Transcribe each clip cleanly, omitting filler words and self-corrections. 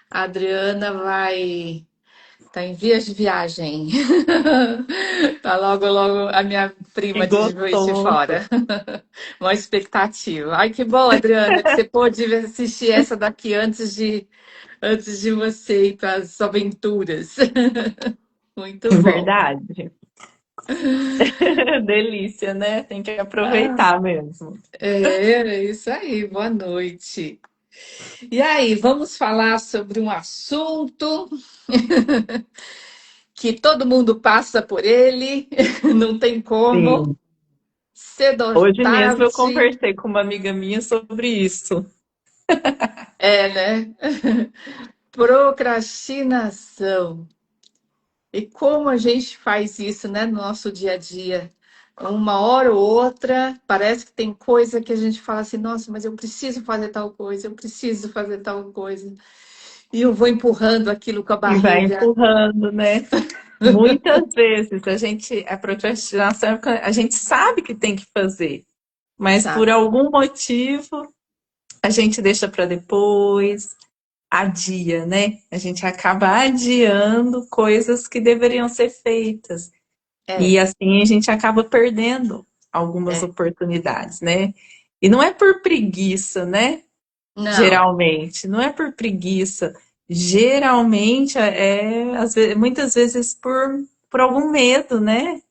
A Adriana vai tá em vias de viagem. Tá logo, logo a minha Que prima de Juiz de gostoso. Fora. Uma expectativa. Ai, que bom, Adriana, que você pôde assistir essa daqui antes de você ir para as aventuras. Muito bom. Verdade. Delícia, né? Tem que Ah, aproveitar mesmo. é isso aí. Boa noite. E aí, vamos falar sobre um assunto que todo mundo passa por ele, não tem como. Sim. Cedo ou Hoje mesmo eu tarde, conversei com uma amiga minha sobre isso. né? Procrastinação. E como a gente faz isso, né, no nosso dia a dia? Uma hora ou outra, parece que tem coisa que a gente fala assim, nossa, mas eu preciso fazer tal coisa, eu preciso fazer tal coisa. E eu vou empurrando aquilo com a E vai barriga. empurrando, né? Muitas vezes a procrastinação, a gente sabe que tem que fazer, mas por Sabe? algum motivo a gente deixa para depois, adia, né? A gente acaba adiando coisas que deveriam ser feitas. E É, assim a gente acaba perdendo algumas é. oportunidades, né? E não é por preguiça, né? Não, Geralmente, não é por preguiça. Geralmente muitas vezes por algum medo, né?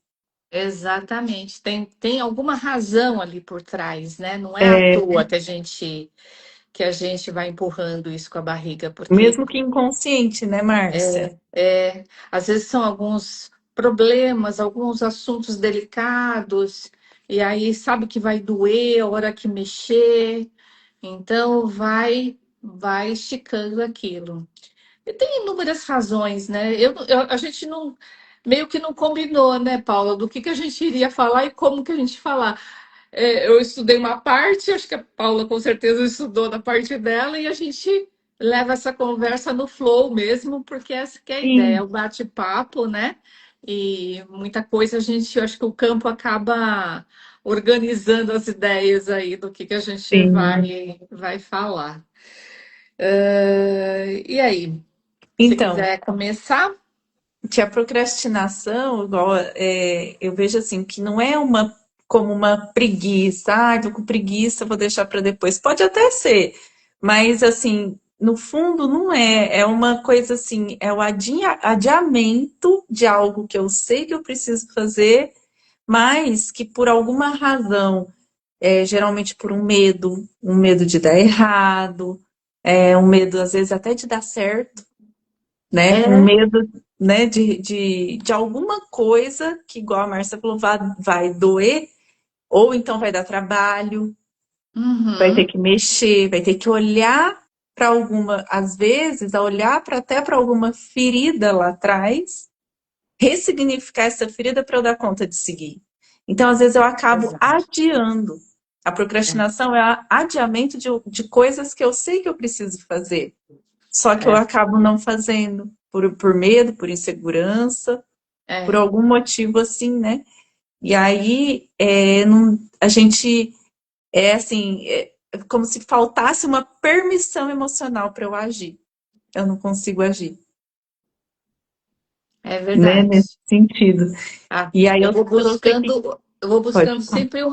exatamente. Tem alguma razão ali por trás, né? Não é à É, toa que a gente vai empurrando isso com a barriga, porque mesmo que inconsciente, né, Márcia? às vezes são alguns problemas, alguns assuntos delicados, e aí sabe que vai doer a hora que mexer, então vai esticando aquilo. E tem inúmeras razões, né? A gente não meio que não combinou, né, Paula, do que a gente iria falar e como que a gente falar. Eu estudei uma parte, acho que a Paula com certeza estudou na parte dela, e a gente leva essa conversa no flow mesmo, porque essa que é a ideia, é Sim, o bate-papo, né? E muita coisa eu acho que o campo acaba organizando as ideias aí do que a gente sim. vai falar. E aí, se Então, quiser começar? que a procrastinação, igual, eu vejo assim, que não é uma como uma preguiça, tô com preguiça, vou deixar para depois. Pode até ser, mas assim, no fundo não é. É uma coisa assim, é o adiamento de algo que eu sei que eu preciso fazer, mas que por alguma razão, geralmente por um medo de dar errado, um medo às vezes até de dar certo, né? Um É. medo, né, de alguma coisa que, igual a Márcia falou, vai doer, ou então vai dar trabalho, vai ter Uhum. que mexer, vai ter que olhar para alguma, às vezes, a olhar até para alguma ferida lá atrás, ressignificar essa ferida para eu dar conta de seguir. Então, às vezes, eu acabo Exato. adiando. A É, procrastinação é adiamento de coisas que eu sei que eu preciso fazer. Só que eu é, acabo não fazendo, por medo, por insegurança, por é. algum motivo assim, né? E aí a gente assim, é como se faltasse uma permissão emocional para eu agir. Eu não consigo agir, É né? verdade. Nesse sentido. Ah, E aí eu eu vou trouxe aqui, buscando, eu vou pode buscando falar. sempre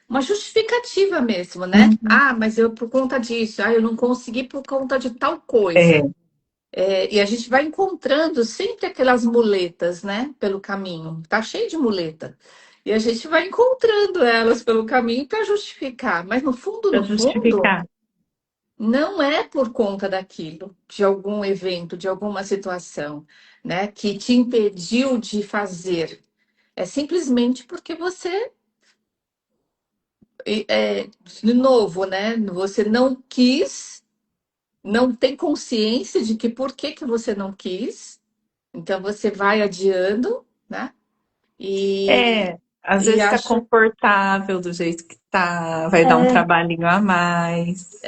uma justificativa mesmo, né? Uhum. Ah, mas eu por conta disso, eu não consegui por conta de tal É, coisa. E a gente vai encontrando sempre aquelas muletas, né, pelo caminho. Tá cheio de muleta. E a gente vai encontrando elas pelo caminho para justificar. Mas no fundo, para no fundo, justificar. não é por conta daquilo, de algum evento, de alguma situação, né, que te impediu de fazer. É simplesmente porque você, de novo, né, você não quis, não tem consciência de que por que que você não quis. Então você vai adiando, né? E, Às e vezes está acha. confortável do jeito que tá, vai dar um trabalhinho a mais,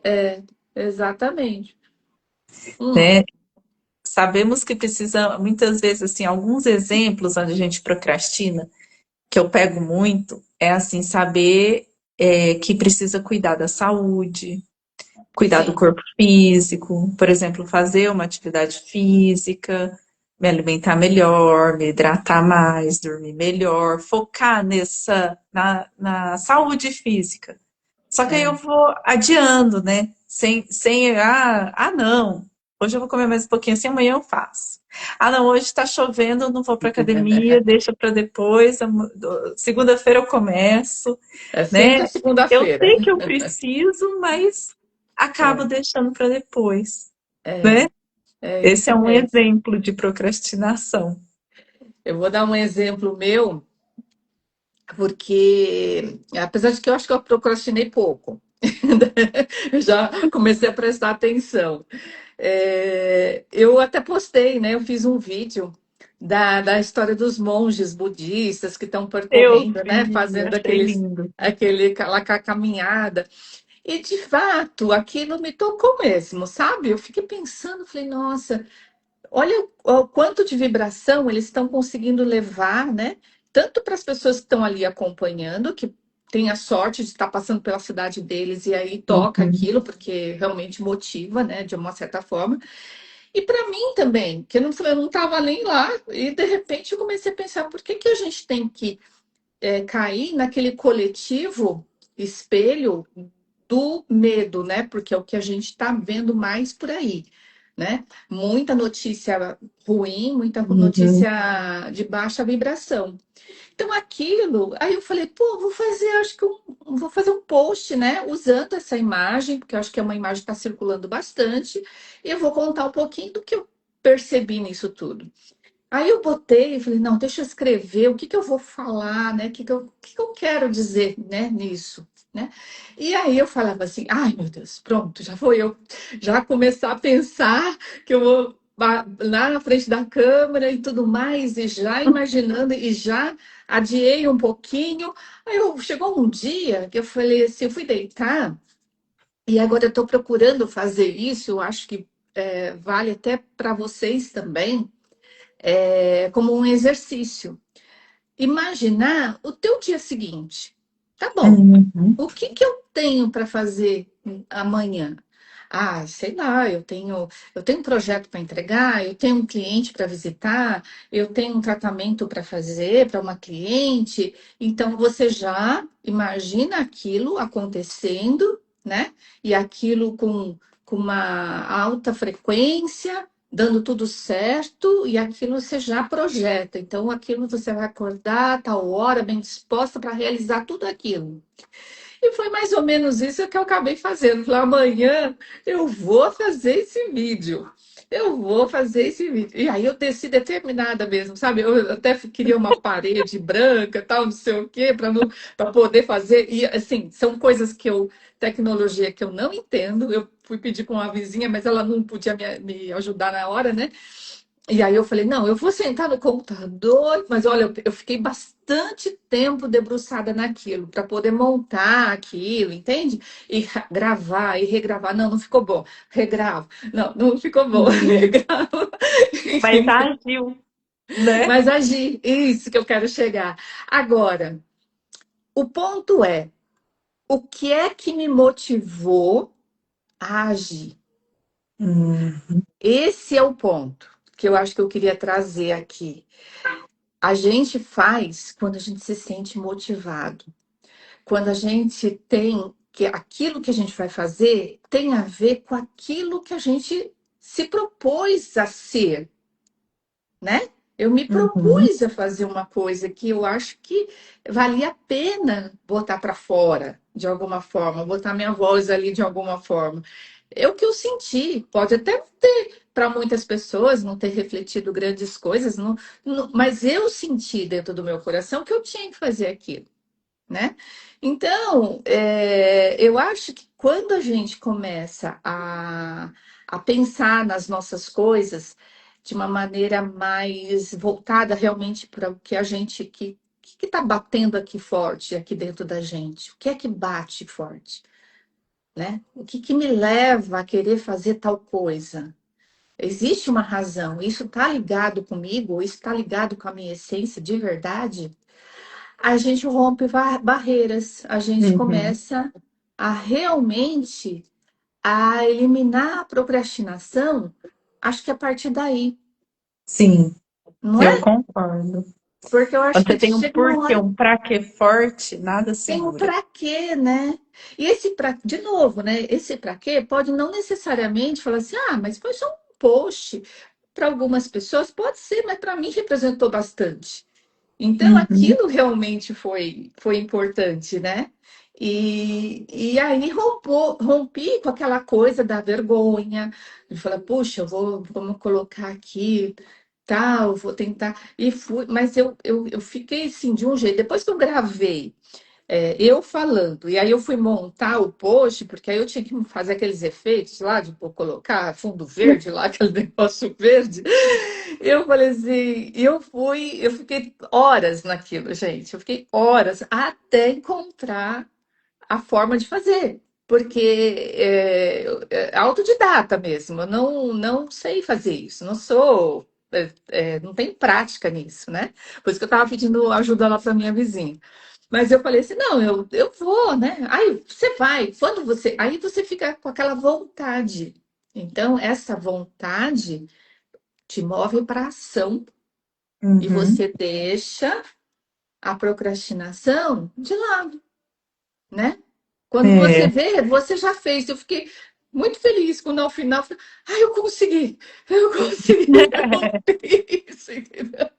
É, exatamente. né? Hum, Sabemos que precisa, muitas vezes, assim, alguns exemplos onde a gente procrastina, que eu pego muito, é assim, saber que precisa cuidar da saúde, cuidar do sim, corpo físico, por exemplo, fazer uma atividade física, me alimentar melhor, me hidratar mais, dormir melhor, focar na saúde física. Só que aí eu é. vou adiando, né? Não, hoje eu vou comer mais um pouquinho assim, amanhã eu faço. Ah, não, hoje tá chovendo, eu não vou pra academia, deixa pra depois, segunda-feira eu começo, É né? sempre a Eu segunda-feira. sei que eu preciso, mas acabo É, deixando pra depois, é, né? é Esse isso é um mesmo. exemplo de procrastinação. Eu vou dar um exemplo meu, porque apesar de que eu acho que eu procrastinei pouco, eu já comecei a prestar atenção. Eu até postei, né? Eu fiz um vídeo da história dos monges budistas que estão Eu percorrendo, né? vi, Fazendo achei lindo. aquela caminhada. E de fato, aquilo me tocou mesmo, sabe? Eu fiquei pensando, falei, nossa. Olha o quanto de vibração eles estão conseguindo levar, né? Tanto para as pessoas que estão ali acompanhando, que têm a sorte de estar passando pela cidade deles e aí toca Uhum, aquilo, porque realmente motiva, né? De uma certa forma. E para mim também, que eu não estava nem lá, e de repente eu comecei a pensar, por que que a gente tem que cair naquele coletivo espelho do medo, né? Porque é o que a gente está vendo mais por aí, né? Muita notícia ruim, muita uhum, notícia de baixa vibração. Então aquilo, aí eu falei, pô, vou fazer, acho que vou fazer um post, né? Usando essa imagem, porque eu acho que é uma imagem que está circulando bastante, e eu vou contar um pouquinho do que eu percebi nisso tudo. Aí eu botei e falei, não, deixa eu escrever o que que eu vou falar, né? O que que eu quero dizer, né, nisso, né? E aí eu falava assim, ai meu Deus, pronto, já vou eu já começar a pensar que eu vou lá na frente da câmera e tudo mais, e já imaginando, e já adiei um pouquinho. Chegou um dia que eu falei assim, eu fui deitar, e agora eu estou procurando fazer isso, eu acho que vale até para vocês também como um exercício. Imaginar o teu dia seguinte. Tá bom. uhum, O que que eu tenho para fazer amanhã? Ah, sei lá, eu tenho um projeto para entregar, eu tenho um cliente para visitar, eu tenho um tratamento para fazer para uma cliente. Então você já imagina aquilo acontecendo, né? E aquilo com uma alta frequência, dando tudo certo, e aquilo você já projeta. Então, aquilo você vai acordar a tal hora, bem disposta para realizar tudo aquilo. E foi mais ou menos isso que eu acabei fazendo. Falei, amanhã eu vou fazer esse vídeo. Eu vou fazer esse vídeo. E aí eu desci determinada mesmo, sabe? Eu até queria uma parede branca, tal, não sei o quê, para poder fazer. E assim, são coisas tecnologia que eu não entendo. Eu fui pedir para uma vizinha, mas ela não podia me ajudar na hora, né? E aí eu falei, não, eu vou sentar no computador, mas olha, eu fiquei bastante tempo debruçada naquilo para poder montar aquilo, entende? E gravar e regravar. Não, não ficou bom. Regravo. Não, não ficou bom. sim. Regravo. Mas agiu, né? Mas agir, isso que eu quero chegar. Agora, o ponto é, o que é que me motivou a agir? Hum, Esse é o ponto que eu acho que eu queria trazer aqui. A gente faz quando a gente se sente motivado, quando a gente tem que aquilo que a gente vai fazer tem a ver com aquilo que a gente se propôs a ser, né? Eu me uhum, propus a fazer uma coisa que eu acho que valia a pena botar para fora de alguma forma, botar minha voz ali de alguma forma. É o que eu senti, pode até ter para muitas pessoas não ter refletido grandes coisas, mas eu senti dentro do meu coração que eu tinha que fazer aquilo, né? Então, eu acho que quando a gente começa a pensar nas nossas coisas de uma maneira mais voltada realmente para o que a gente que está batendo aqui forte aqui dentro da gente, o que é que bate forte, né? O que que me leva a querer fazer tal coisa? Existe uma razão? Isso está ligado comigo? Isso está ligado com a minha essência de verdade? A gente rompe barreiras, a gente uhum, começa a realmente. a eliminar a procrastinação, acho que é a partir daí, Sim, não eu é? concordo. Porque eu acho Quando você que tem um chega uma porquê, hora um pra quê forte, nada tem o segura. para quê, né? E esse para, de novo, né? Esse para quê pode não necessariamente falar assim, ah, mas foi só um post. Para algumas pessoas pode ser, mas para mim representou bastante. Então, Uhum. aquilo realmente foi importante, né? E aí rompi com aquela coisa da vergonha, de falar, puxa, vamos colocar aqui, tal, vou tentar. E fui, mas eu fiquei assim, de um jeito. Depois que eu gravei eu falando, e aí eu fui montar o post, porque aí eu tinha que fazer aqueles efeitos lá, de pô, colocar fundo verde lá, aquele negócio verde. Eu falei assim, eu fiquei horas naquilo, gente. Eu fiquei horas até encontrar a forma de fazer. Porque é autodidata mesmo, eu não sei fazer isso, não sou, não tenho prática nisso, né? Por isso que eu estava pedindo ajuda lá para minha vizinha. Mas eu falei assim, não, eu vou, né? Aí você vai, quando você. Aí você fica com aquela vontade. Então, essa vontade te move para ação e Uhum. você deixa a procrastinação de lado, né? Quando você É, vê, você já fez. Eu fiquei muito feliz quando ao final, eu falei, eu consegui, eu fiz isso, entendeu?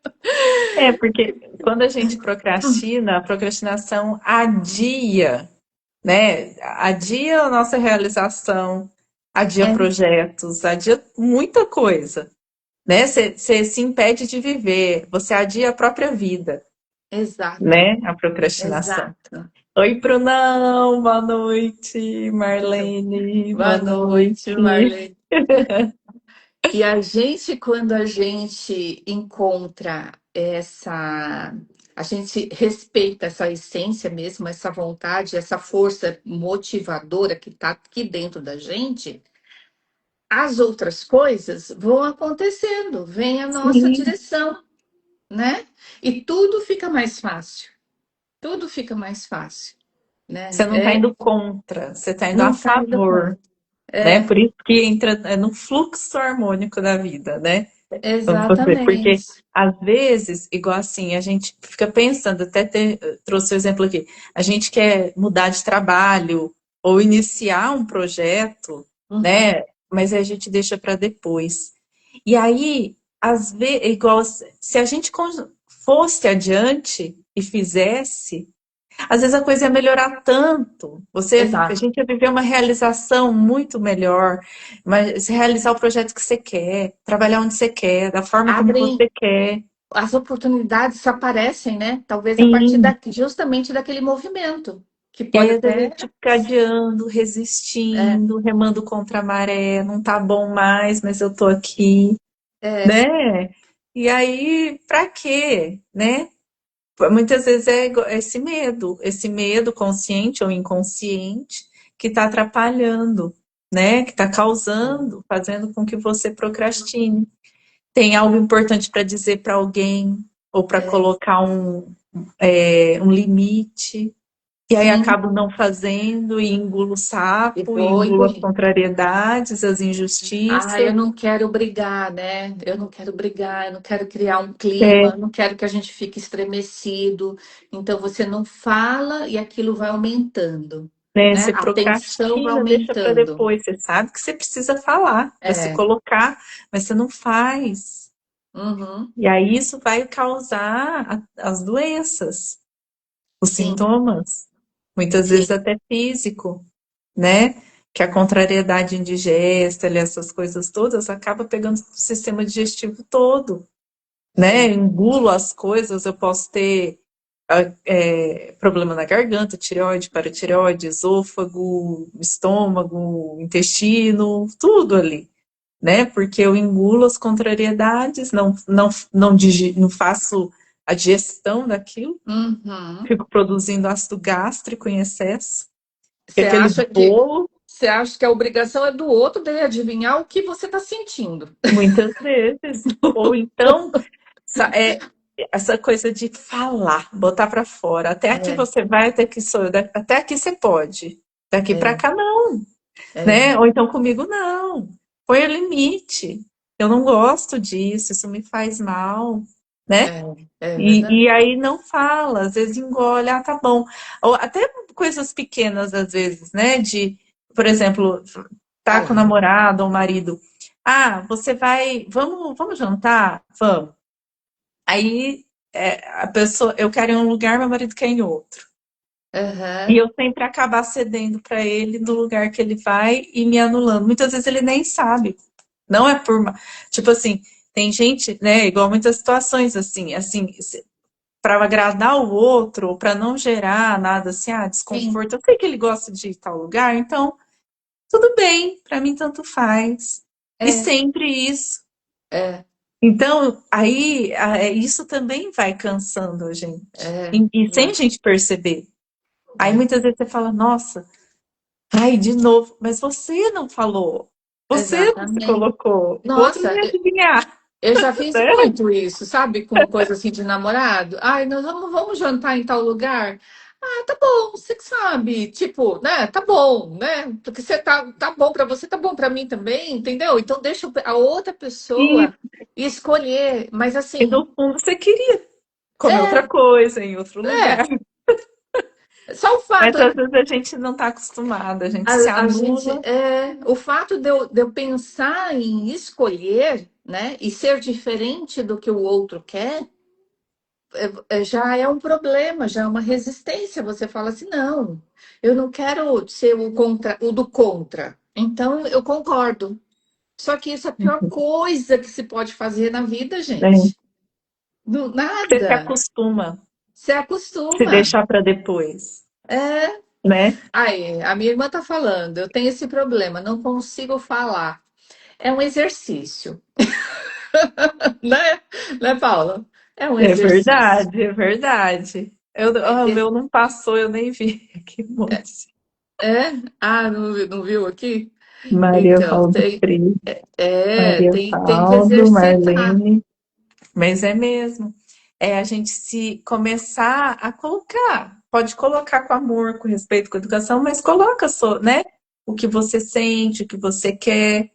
porque quando a gente procrastina, a procrastinação adia, né? Adia a nossa realização, adia É, projetos, adia muita coisa, né? Você se impede de viver, você adia a própria vida, exato, né? A procrastinação. exato. Oi, Brunão, boa noite. Marlene, Boa boa noite, noite. Marlene. E a gente, quando a gente encontra a gente respeita essa essência mesmo, essa vontade, essa força motivadora que está aqui dentro da gente, as outras coisas vão acontecendo, vem a nossa Sim. direção, né? E tudo fica mais fácil, tudo fica mais fácil, né? Você não está indo contra, você está indo a Não está indo favor, contra. né? É, Por isso que entra no fluxo harmônico da vida, né? Vamos fazer, porque exatamente. às vezes, igual assim, a gente fica pensando, trouxe o exemplo aqui, a gente quer mudar de trabalho ou iniciar um projeto, Uhum. né? Mas a gente deixa para depois. E aí, às vezes, igual se a gente fosse adiante e fizesse, às vezes a coisa ia melhorar tanto. A Exato. gente ia viver uma realização muito melhor, mas realizar o projeto que você quer, trabalhar onde você quer, da forma como Abrem você quer. as oportunidades aparecem, né? Talvez a partir Sim. justamente daquele movimento, que E pode aí, às vezes, a até. gente fica adiando, É, resistindo, remando contra a maré, não tá bom mais, mas eu tô aqui, é, né? E aí, pra quê, né? Muitas vezes é esse medo consciente ou inconsciente que está atrapalhando, né? Que está causando, fazendo com que você procrastine. Tem algo importante para dizer para alguém ou para é, colocar um limite, e aí sim, acabo não fazendo e engulo o e sapo, e vou engulo as engolir. contrariedades, as Ah, injustiças. eu não quero brigar, né? Eu não quero brigar, eu não quero criar um É, clima, eu não quero que a gente fique estremecido. Então você não fala e aquilo vai aumentando, né? né? Você A tensão vai procrastina, deixa para aumentando. depois. Você sabe que você precisa falar para se É, colocar, mas você não faz. uhum, E aí isso vai causar as doenças, os sim, sintomas, muitas vezes sim, até físico, né? Que a contrariedade indigesta, ali, essas coisas todas, acaba pegando o sistema digestivo todo, né? sim. Engulo as coisas, eu posso ter problema na garganta, tireoide, paratireoide, esôfago, estômago, intestino, tudo ali, né? Porque eu engulo as contrariedades, não faço a digestão daquilo, Uhum. fico produzindo ácido gástrico em excesso, e Você aquele acha que bolo, você acha que a obrigação é do outro de adivinhar o que você está sentindo? muitas vezes. Ou então, é essa coisa de falar, botar para fora. Até aqui É, você vai, até aqui sou eu, até aqui você pode. Daqui para é, cá não. é, né? Ou então comigo, não. Põe o limite. Eu não gosto disso, isso me faz mal, né? é, é E verdade. aí não fala, às vezes engole, ah, tá bom. Ou até coisas pequenas, às vezes, né? De, por exemplo, tá com o Fala. namorado ou o marido. Ah, você vai. Vamos jantar? Vamos. Aí a pessoa, eu quero ir em um lugar, meu marido quer ir em outro. E Aham, eu sempre acabar cedendo para ele do lugar que ele vai e me anulando. Muitas vezes ele nem sabe. Não é por. Tipo assim, tem gente, né? Igual muitas situações assim, para agradar o outro, ou para não gerar nada assim, sim, desconforto. Eu sei que ele gosta de ir tal lugar, então tudo bem, para mim tanto faz. E é, sempre isso. é, Então, aí isso também vai cansando a gente. é, E sem a vai, gente perceber. Aí é, muitas vezes você fala, nossa, ai, de novo, mas você não falou. Você não se exatamente. colocou. O outro não Nossa, ia adivinhar, eu já fiz né? muito isso, sabe? Com coisa assim de namorado. Ai, nós vamos jantar em tal lugar. Ah, tá bom, você que sabe. Tipo, né? Tá bom, né? Porque você tá bom pra você, tá bom pra mim também, entendeu? Então deixa a outra E, pessoa escolher. Mas e assim, no fundo você queria comer é, outra coisa em outro lugar. é. Só o Mas fato, às vezes a gente não está acostumado, a gente se a gente, anula. o fato de eu pensar em escolher, né? E ser diferente do que o outro quer. Já é um problema, já é uma resistência. Você fala assim, não, eu não quero ser o contra, o do contra. Então eu concordo. Só que isso é a pior coisa que se pode fazer na vida, Né? gente. Você se Nada. acostuma, Se se acostuma. deixar para depois, É. né? Aí, a minha irmã tá falando, eu tenho esse problema, não consigo falar. É um exercício, né? Né, Paula? É um É exercício. verdade, é verdade. É, O meu não passou, eu nem vi. Que monte. é? Ah, não viu aqui? Maria Então, Valdo Freitas, Maria tem que Valdo, exercitar. Marlene. Mas é mesmo. É a gente se começar a colocar. Pode colocar com amor, com respeito, com educação, mas coloca só, né? O que você sente, o que você quer.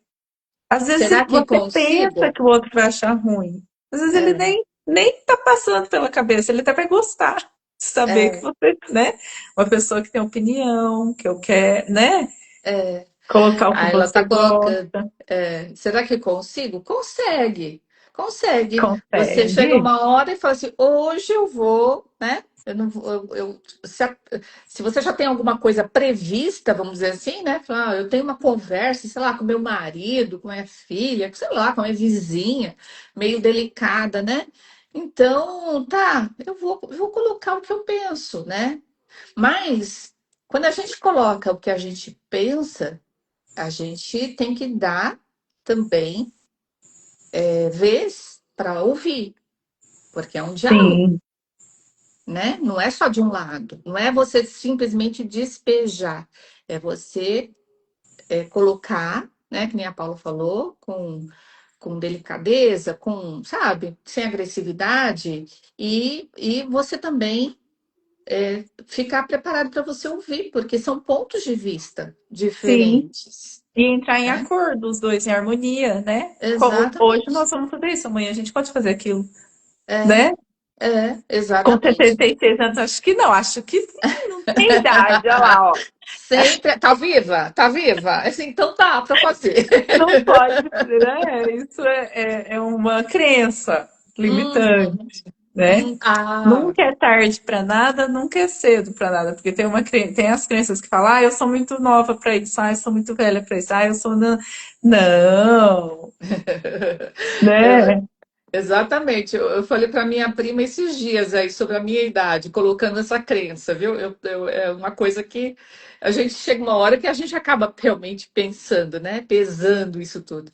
Às vezes Será que você pensa consigo? que o outro vai achar ruim. Às vezes ele É, nem tá passando pela cabeça, ele até vai gostar de saber que é, você, né? Uma pessoa que tem opinião, que eu quero, né? é. Colocar o que Aí ela você está colocando. gosta. Será que consigo? Consegue, consegue. Você chega Consegue? uma hora e fala assim: hoje eu vou, né? Eu não vou, se você já tem alguma coisa prevista, vamos dizer assim, né? Fala, eu tenho uma conversa, sei lá, com meu marido, com minha filha, sei lá, com a minha vizinha, meio delicada, né? Então, tá, eu vou colocar o que eu penso, né? Mas quando a gente coloca o que a gente pensa, a gente tem que dar também vez para ouvir, porque é um diálogo, Sim, né? Não é só de um lado, não é você simplesmente despejar, é você colocar, né? Que nem a Paula falou, com delicadeza, com, sabe, sem agressividade, e você também ficar preparado para você ouvir, porque são pontos de vista sim. diferentes, E entrar em né? acordo, os dois em harmonia, né? Hoje Exatamente. nós vamos fazer isso, amanhã a gente pode fazer aquilo, É, né? Com exatamente. 76 anos, acho que não, acho que sim, não tem idade, olha lá, ó. Sempre. Tá viva? Tá viva? Assim, então tá para fazer. Não pode, né? Isso é uma crença limitante, Uhum, né? ah, Nunca é tarde para nada, nunca é cedo para nada, porque tem as crenças que falam, eu sou muito nova para isso, eu sou muito velha para isso, eu sou não, eu- né? exatamente. Eu falei para minha prima esses dias aí sobre a minha idade, colocando essa crença, viu? É uma coisa que a gente chega uma hora que a gente acaba realmente pensando, né? Pesando isso tudo.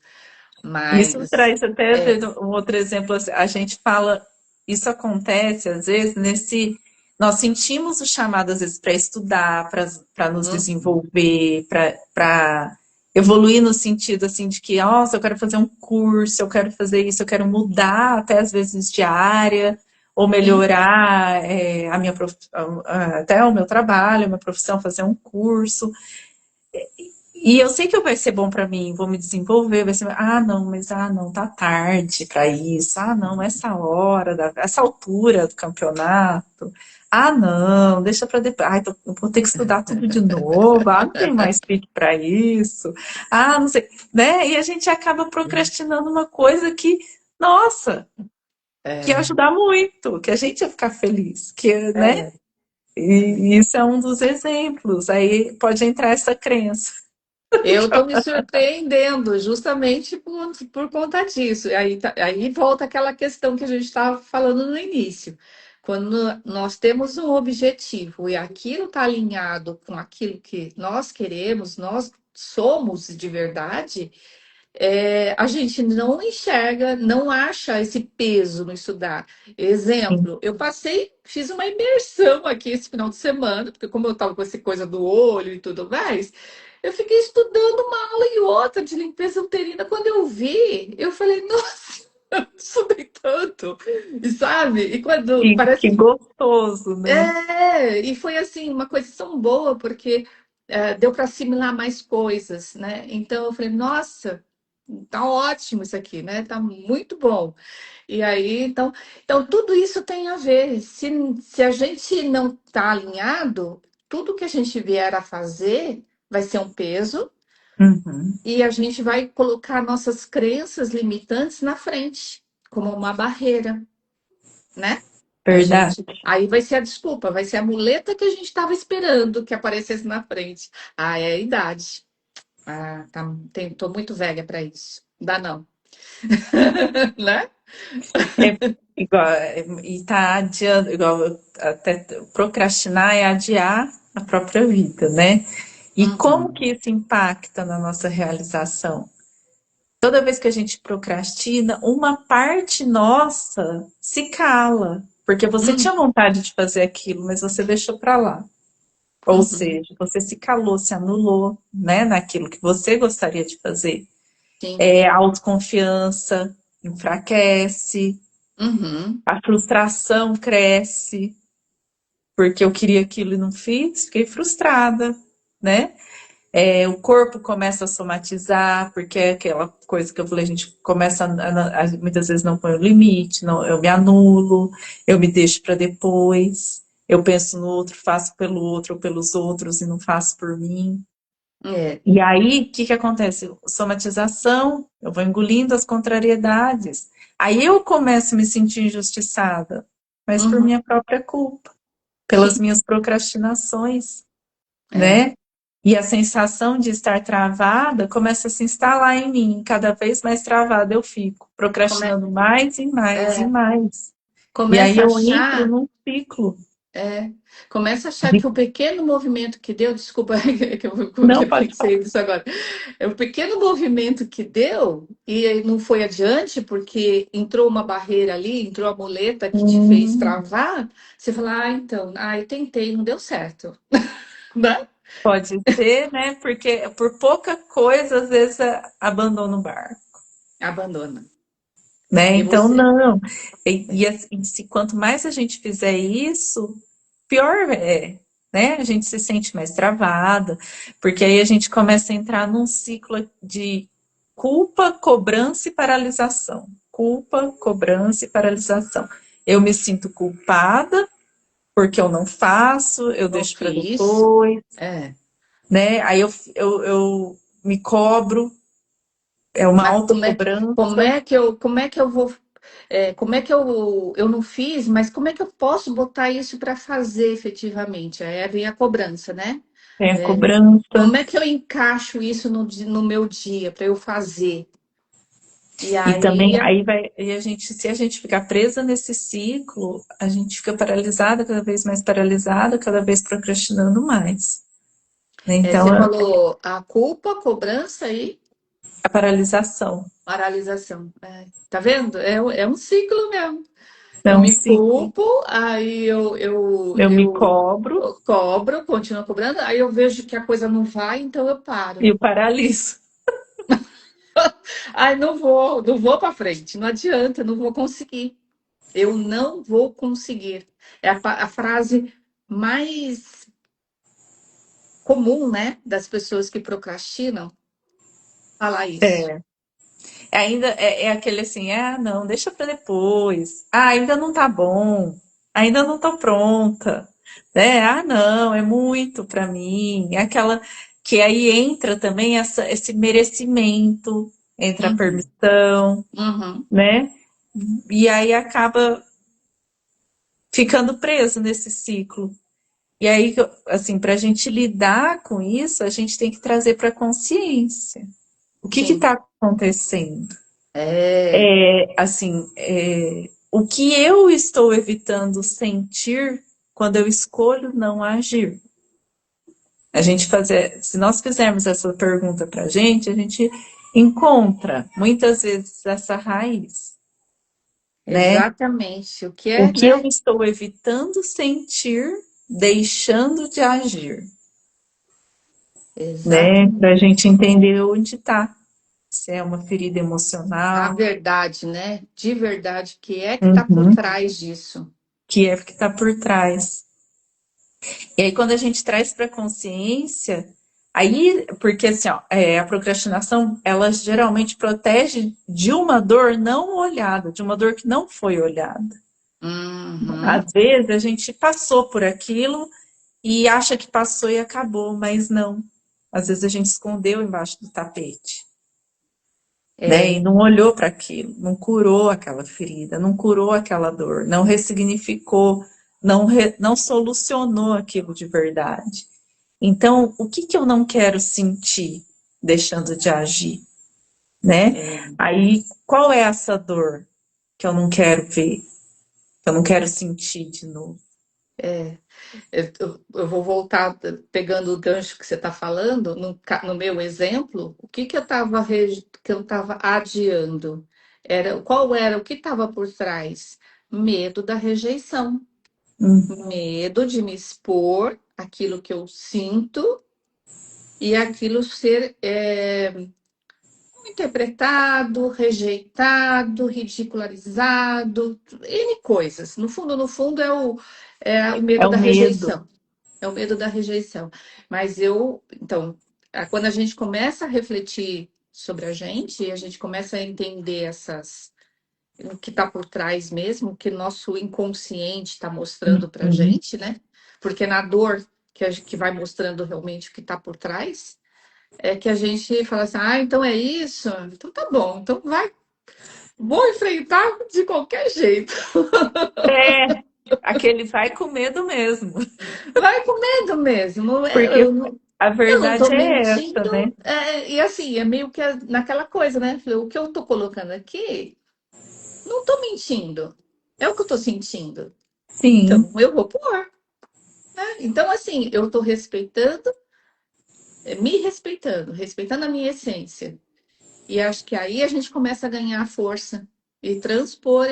Isso Mas traz até às é, vezes, um outro exemplo, assim, a gente fala, isso acontece às vezes nós sentimos o chamado às vezes para estudar, para nos uhum, desenvolver, para evoluir no sentido assim de que, nossa, eu quero fazer um curso, eu quero fazer isso, eu quero mudar até às vezes de área ou sim, melhorar a minha até o meu trabalho, a minha profissão, fazer um curso. E eu sei que vai ser bom para mim, vou me desenvolver, vai ser, não, mas não, tá tarde para isso. Ah, não, essa hora, essa altura do campeonato. Ah, não, deixa para depois. Eu vou ter que estudar tudo de novo. Ah, não tem mais pique para isso. Ah, não sei, né? E a gente acaba procrastinando uma coisa que, nossa, que ia É, ajudar muito, que a gente ia ficar feliz, que, né? é. E isso é um dos exemplos. Aí pode entrar essa crença. Eu estou me surpreendendo justamente por conta disso. Aí, aí volta aquela questão que a gente estava falando no início. Quando nós temos um objetivo e aquilo está alinhado com aquilo que nós queremos, nós somos de verdade, a gente não enxerga, não acha esse peso no estudar. Exemplo, eu passei, fiz uma imersão aqui esse final de semana, porque como eu estava com essa coisa do olho e tudo mais, eu fiquei estudando uma aula e outra de limpeza uterina. Quando eu vi, eu falei, nossa, eu estudei tanto, e sabe? E quando Que parece gostoso, né? e foi assim, uma coisa tão boa, porque deu para assimilar mais coisas, né? Então eu falei, nossa, tá ótimo isso aqui, né? Tá muito bom. E aí, então tudo isso tem a ver. Se a gente não tá alinhado, tudo que a gente vier a fazer vai ser um peso Uhum, e a gente vai colocar nossas crenças limitantes na frente, como uma barreira, né? A verdade. gente. Aí vai ser a desculpa, vai ser a muleta que a gente estava esperando que aparecesse na frente. Ah, é a idade. Ah, tô muito velha para isso. Dá não, né? É igual, e tá adiando, igual até procrastinar é adiar a própria vida, né? E como Uhum, que isso impacta na nossa realização? Toda vez que a gente procrastina, uma parte nossa se cala, porque você uhum, tinha vontade de fazer aquilo, mas você deixou para lá. Ou uhum. seja, você se calou, se anulou, né, naquilo que você gostaria de fazer. Sim. A autoconfiança enfraquece, Uhum. a frustração cresce, porque eu queria aquilo e não fiz, fiquei frustrada, né? O corpo começa a somatizar, porque é aquela coisa que eu falei, a gente começa muitas vezes não põe o limite, não, eu me anulo, eu me deixo para depois, eu penso no outro, faço pelo outro ou pelos outros e não faço por mim. É. E aí, o que que acontece? Somatização, eu vou engolindo as contrariedades. Aí eu começo a me sentir injustiçada, mas por Uhum. minha própria culpa, pelas Sim. minhas procrastinações, É. né? E a sensação de estar travada começa a se instalar em mim. Cada vez mais travada eu fico, Come, procrastinando mais e mais e é. mais. E aí Começa a eu entro achar. num ciclo. É, começa a achar De... que o pequeno movimento que deu, desculpa que Não eu pode pensei falar. nisso agora, é o pequeno movimento que deu e não foi adiante porque entrou uma barreira ali, entrou a muleta que te fez Hum, travar, você fala, então, eu tentei, não deu certo, né? pode ser, né? Porque por pouca coisa, às vezes, abandona o bar. Abandona. Né? E Então, você? não. É. Assim, quanto mais a gente fizer isso, pior é, né? A gente se sente mais travada, porque aí a gente começa a entrar num ciclo de culpa, cobrança e paralisação. Culpa, cobrança e paralisação. Eu me sinto culpada porque eu não faço, eu Não deixo para fiz. depois, É. né? Aí eu me cobro, é uma Mas como autocobrança. é que eu vou, como é que eu não fiz, mas como é que eu posso botar isso para fazer efetivamente? Aí vem a cobrança, né? Tem a É, cobrança. como é que eu encaixo isso no meu dia para eu fazer? E E também aí, aí vai, e a gente, se a gente ficar presa nesse ciclo, a gente fica paralisada, cada vez mais paralisada, cada vez procrastinando mais. Né? Então, você falou a culpa, cobrança e a paralisação paralisação. Tá vendo? É um ciclo mesmo. é Eu um me ciclo. culpo, aí Eu me cobro eu cobro, continuo cobrando, aí eu vejo que a coisa não vai, então eu paro. e eu paraliso. Ai, não vou para frente, não adianta, não vou conseguir. Eu não vou conseguir. É a frase mais comum, né, das pessoas que procrastinam falar isso. É. Ainda é aquele assim, ah, não, deixa para depois. Ah, ainda não tá bom. Ainda não tô pronta. Né? Ah, não, é muito para mim. É aquela que aí entra também esse merecimento, entra a Uhum, permissão, uhum, né? E aí acaba ficando preso nesse ciclo. E aí, assim, para a gente lidar com isso, a gente tem que trazer para consciência. O que sim. está acontecendo? É, Assim, o que eu estou evitando sentir quando eu escolho não agir? Se nós fizermos essa pergunta para a gente encontra muitas vezes essa raiz, né? exatamente. O que O é, que eu né? estou evitando sentir, deixando de agir, né? Para a Exatamente. gente entender onde está. Se é uma ferida A emocional, verdade, né? De verdade, o que é que está por uhum, trás disso? que é que está por trás. E aí, quando a gente traz para consciência, aí, porque assim, ó, a procrastinação, ela geralmente protege de uma dor não olhada, de uma dor que não foi olhada. Uhum. Às vezes a gente passou por aquilo e acha que passou e acabou, mas não. Às vezes a gente escondeu embaixo do tapete, né? É, E não olhou para aquilo, não curou aquela ferida, não curou aquela dor, não ressignificou, não solucionou aquilo de verdade. Então, o que que eu não quero sentir deixando de agir, né? é, Aí, qual é essa dor que eu não quero ver, que eu não quero sentir de novo? é. Eu vou voltar pegando o gancho que você está falando, no meu exemplo, o que que que eu estava adiando? Qual era o que estava por trás? Medo da rejeição, Hum, medo de me expor aquilo que eu sinto e aquilo ser interpretado, rejeitado, ridicularizado, N coisas. No fundo, é o é medo o da medo. rejeição. É o medo da rejeição. Mas então, quando a gente começa a refletir sobre a gente começa a entender o que está por trás mesmo, o que nosso inconsciente está mostrando para a Uhum. gente, né? Porque na dor que vai mostrando realmente o que está por trás, é que a gente fala assim, ah, então é isso? Então tá bom, então vou enfrentar de qualquer jeito. É, aquele vai com medo mesmo. Vai com medo mesmo. Porque a Eu não estou verdade é essa, mentindo. né? E assim, é meio que naquela coisa, né? O que eu estou colocando aqui, não estou mentindo. É o que eu estou sentindo. Sim, Então, eu vou pôr. Então, assim, eu estou respeitando, me respeitando, respeitando a minha essência. E acho que aí a gente começa a ganhar força e transpor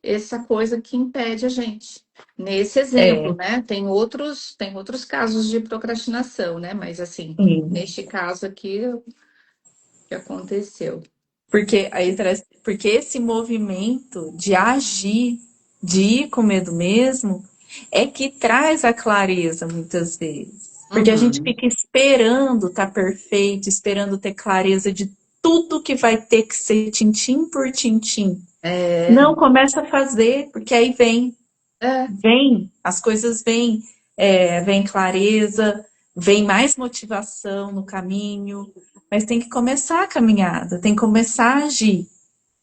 essa coisa que impede a gente. Nesse exemplo, é, né? Tem outros casos de procrastinação, né? Mas assim, sim. neste caso aqui, o que aconteceu? Porque esse movimento de agir, de ir com medo mesmo, é que traz a clareza muitas vezes. Porque a gente Uhum. fica esperando estar perfeito, esperando ter clareza de tudo que vai ter que ser tintim por tintim. É, Não, começa a fazer, porque aí é, vem, as coisas vêm, vem clareza, vem mais motivação no caminho, mas tem que começar a caminhada, tem que começar a agir,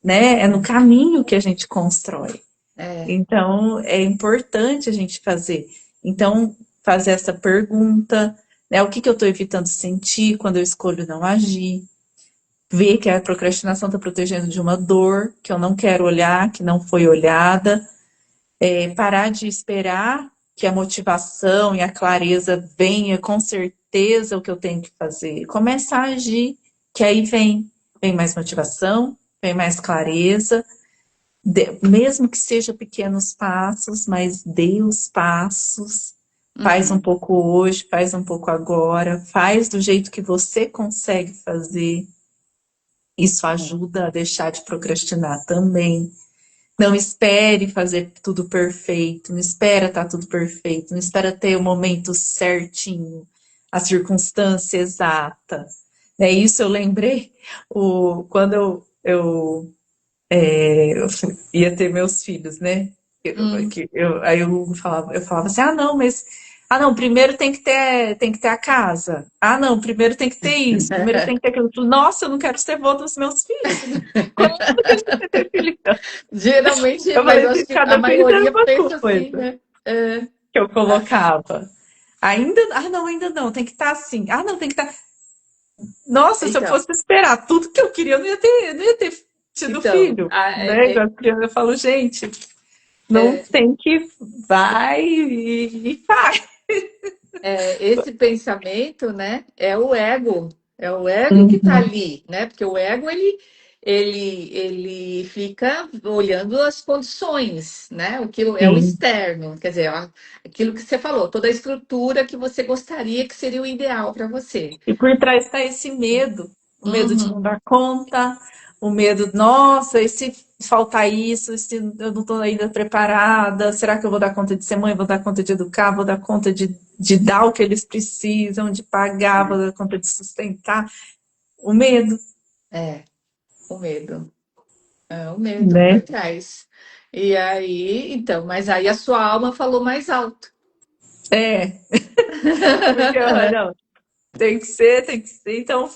né? É no caminho que a gente constrói. é, Então, é importante a gente fazer. Então, fazer essa pergunta, né? O que que eu estou evitando sentir quando eu escolho não agir? Ver que a procrastinação está protegendo de uma dor que eu não quero olhar, que não foi olhada, parar de esperar que a motivação e a clareza venha com certeza o que eu tenho que fazer. Começar a agir, que aí vem mais motivação, vem mais clareza, mesmo que seja pequenos passos, mas dê os passos. Faz um uhum, pouco hoje, faz um pouco agora, faz do jeito que você consegue fazer. Isso ajuda a deixar de procrastinar também. Não espere fazer tudo perfeito, não espera estar tudo perfeito, não espera ter o momento certinho. a circunstância exata. É isso eu lembrei quando eu ia ter meus filhos, né? Hum. Aí eu falava assim, ah não, primeiro tem que ter a casa. Ah não, primeiro tem que ter isso, primeiro tem que ter aquilo. Nossa, eu não quero ser vô dos meus filhos. Quando que a gente vai ter filho? Então? Geralmente, Eu mas falei eu assim, acho que a cada vez era maioria uma pensa assim, coisa né? É, que eu ah, colocava. Ainda não, tem que estar assim. Ah, não, tem que estar. Nossa, se eu então, fosse esperar tudo que eu queria, eu não ia ter tido então, filho, né? Igual as crianças, eu falo, gente, não é, tem que vai e faz. esse pensamento, né, é o ego que está Uhum. ali, né? Porque o ego ele fica olhando as condições, né? O que é o Sim. externo, quer dizer, aquilo que você falou, toda a estrutura que você gostaria que seria o ideal para você. E por trás está esse medo, o medo de não Uhum. dar conta, o medo, nossa, e se faltar isso, e se eu não estou ainda preparada, será que eu vou dar conta de ser mãe, vou dar conta de educar, vou dar conta de dar o que eles precisam, de pagar, vou dar conta de sustentar, o medo, É, o medo. É o medo por né? trás. E aí, então, mas aí a sua alma falou mais alto. É, porque, não, tem que ser, então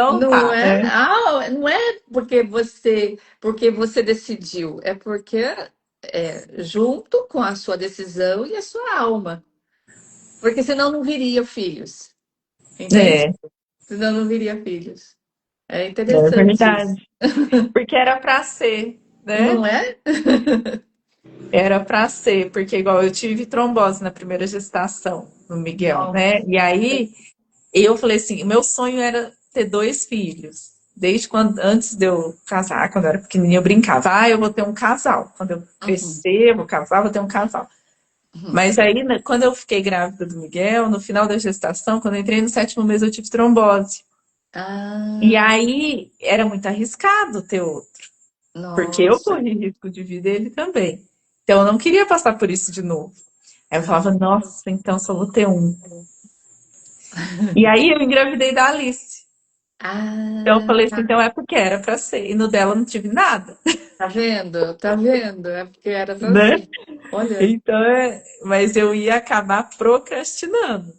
Não tá, é? né? Ah, não é porque você decidiu, é porque junto com a sua decisão e a sua alma. Porque senão não viria filhos, entende? É, Senão não viria filhos. É é interessante isso. verdade. Porque era para ser, né? Não é? Era para ser, porque igual eu tive trombose na primeira gestação do Miguel, né? Nossa. E aí eu falei assim, meu sonho era ter dois filhos. Desde quando, antes de eu casar, quando eu era pequenininha, eu brincava, eu vou ter um casal. Quando eu Uhum, crescer, eu vou casar, vou ter um casal. uhum. Mas aí, né, quando eu fiquei grávida do Miguel, no final da gestação, quando eu entrei no 7º mês, eu tive trombose. E Ah, aí era muito arriscado ter outro, porque eu nossa. corri risco de vida e ele também. Então eu não queria passar por isso de novo. Aí eu falava, nossa, então só vou ter um. E aí eu engravidei da Alice. Então eu falei assim, Ah, então é porque era pra ser. E no dela não tive nada, tá vendo? Tá vendo? É porque era pra né? ser. Olha. Então mas eu ia acabar procrastinando.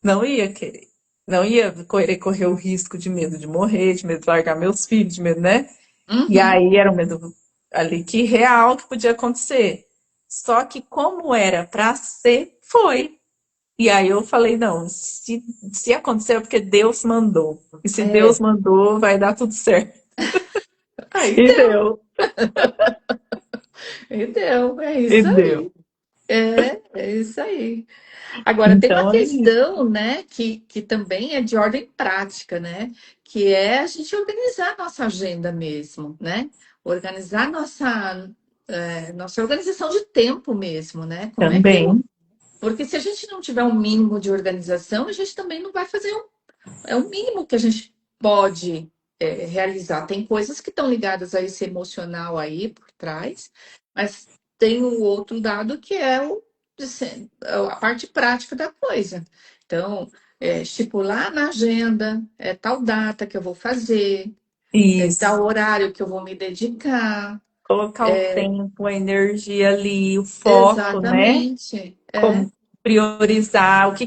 Não ia querer. Não ia querer correr o risco de medo de morrer, de medo de largar meus filhos, de medo, né? E Uhum. aí era um medo ali que real que podia acontecer. Só que como era pra ser, foi. E aí eu falei, não, se aconteceu é porque Deus mandou. E se Deus É. mandou, vai dar tudo certo. Aí E deu. deu, Aí deu. É e isso deu. aí. É isso aí. Agora, tem uma Então é isso. questão, né, que também é de ordem prática, né? Que é a gente organizar a nossa agenda mesmo, né? Organizar nossa organização de tempo mesmo, né? Como é que eu. Também. Porque se a gente não tiver um mínimo de organização, a gente também não vai fazer é o mínimo que a gente pode realizar. Tem coisas que estão ligadas a esse emocional aí por trás, mas tem o outro lado que é a parte prática da coisa. Então, estipular na agenda, tal data que eu vou fazer, tal Isso. horário que eu vou me dedicar. Colocar o tempo, a energia ali, o foco, né? Exatamente. Como priorizar, o que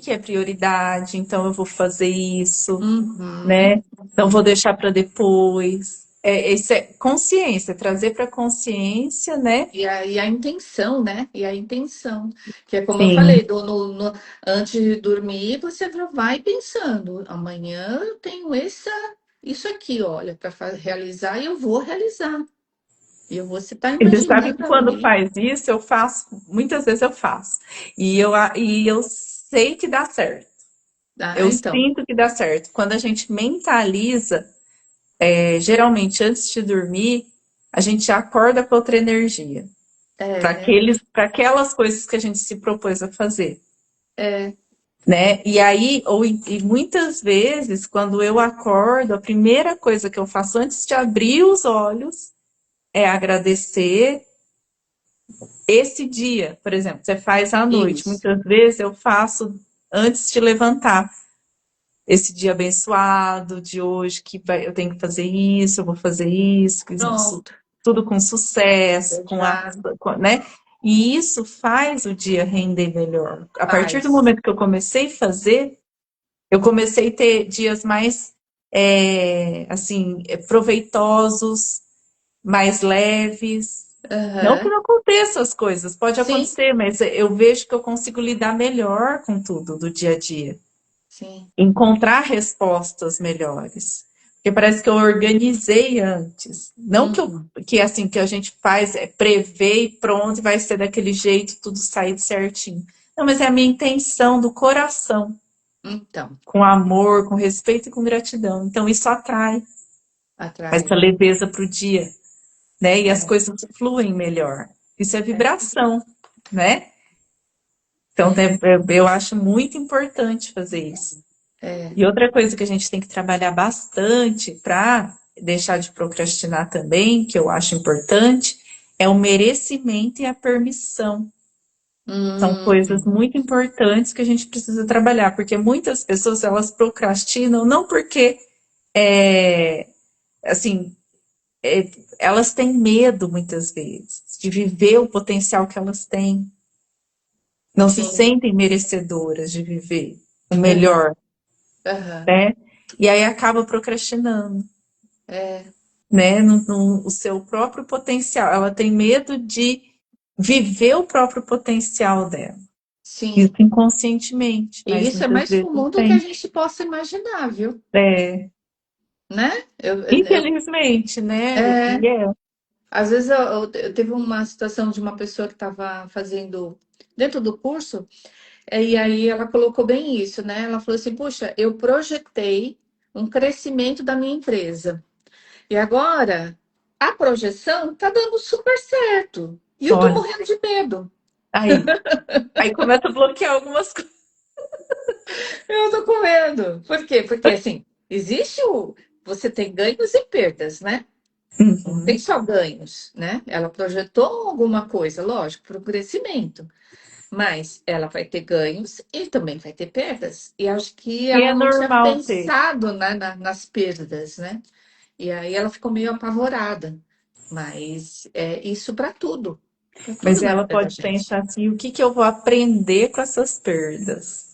que é prioridade, então eu vou fazer isso, Uhum. né? Não vou deixar para depois. Isso é consciência, trazer para consciência, né? E a intenção, né? E a intenção, que é como eu falei, Sim, antes de dormir, você já vai pensando, amanhã eu tenho isso aqui, olha, para realizar e eu vou realizar. E você está e você sabe imaginando que quando ali. faz isso, eu faço, muitas vezes eu faço. E eu sei que dá certo. Ah, Eu então, sinto que dá certo. Quando a gente mentaliza, geralmente antes de dormir, a gente acorda com outra energia. né? Para aquelas coisas que a gente se propôs a fazer, É, né? E muitas vezes, quando eu acordo, a primeira coisa que eu faço antes de abrir os olhos é agradecer esse dia, por exemplo, você faz à noite. isso. Muitas vezes eu faço, antes de levantar. Esse dia abençoado de hoje, eu tenho que fazer isso, eu vou fazer isso, Pronto. tudo com sucesso, Já né? E isso faz o dia render melhor. A partir do faz. momento que eu comecei a fazer, eu comecei a ter dias mais, assim, proveitosos, mais leves. Não que Aham. não aconteça as coisas, pode Sim, acontecer, mas eu vejo que eu consigo lidar melhor com tudo do dia a dia, sim. encontrar respostas melhores. Porque parece que eu organizei antes. Não que eu, Uhum. que assim que a gente faz é prever e pronto, e vai ser daquele jeito, tudo sair certinho. Não, mas é a minha intenção do coração, Então, com amor, com respeito e com gratidão. Então isso atrai essa atrai. leveza para o dia, né? E as É, coisas fluem melhor. Isso é é, vibração, né? Então eu acho muito importante fazer isso. é. E outra coisa que a gente tem que trabalhar bastante para deixar de procrastinar também, que eu acho importante, é o merecimento e a permissão. São coisas Hum, muito importantes que a gente precisa trabalhar, porque muitas pessoas elas procrastinam não porque é, assim é, elas têm medo muitas vezes de viver o potencial que elas têm, não se sim. sentem merecedoras de viver o Aham, melhor, aham. né? E aí acaba procrastinando. É, Né, o seu próprio potencial. Ela tem medo de viver o próprio potencial dela. Isso sim. inconscientemente, E mas isso é muitas mais vezes comum do que a tem. gente possa imaginar, viu? É, Né? infelizmente, né? É, E é, às vezes eu teve uma situação de uma pessoa que estava fazendo dentro do curso, e aí ela colocou bem isso, né? Ela falou assim: Puxa, eu projetei um crescimento da minha empresa. E agora a projeção tá dando super certo. E eu tô olha, morrendo de medo. aí começa a bloquear algumas coisas. Eu tô com medo. Por quê? Porque assim, existe o. Você tem ganhos e perdas, né? Não tem Uhum. só ganhos, né? Ela projetou alguma coisa, lógico, para o crescimento. Mas ela vai ter ganhos e também vai ter perdas. E acho que E ela é não tinha normal ter. pensado, né, nas perdas, né? E aí ela ficou meio apavorada. Mas é isso para Mas tudo na ela vida da pode gente. pensar assim, o que que eu vou aprender com essas perdas,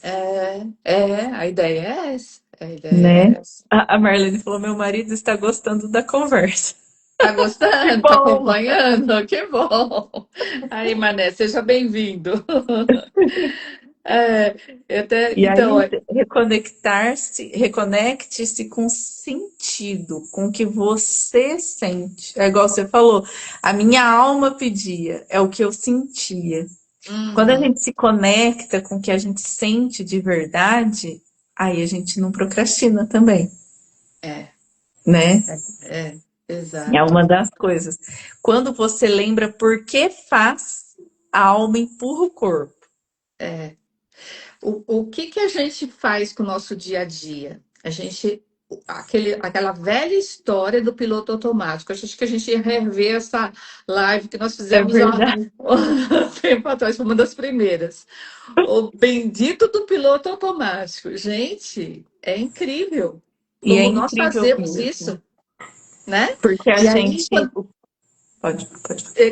A ideia é essa. A ideia né? é essa. A Marlene falou, meu marido está gostando da conversa. Tá Que gostando? Tá bom! acompanhando? Que bom! Aí, Mané, seja bem-vindo. É, E então, aí, reconectar-se, reconecte-se com sentido, com o que você sente. É igual você falou, a minha alma pedia, é o que eu sentia. Quando a uhum, gente se conecta com o que a gente sente de verdade, aí a gente não procrastina também, é, né? É exato. uma das coisas. Quando você lembra por que faz, a alma empurra o corpo. É. O que que a gente faz com o nosso dia a dia? Aquela velha história do piloto automático. Acho que a gente ia rever essa live que nós É fizemos há verdade. um tempo atrás, foi uma das primeiras. O bendito do piloto automático. Gente, é incrível E é como nós incrível fazemos mesmo, isso, né? porque a E aí, gente. Pode.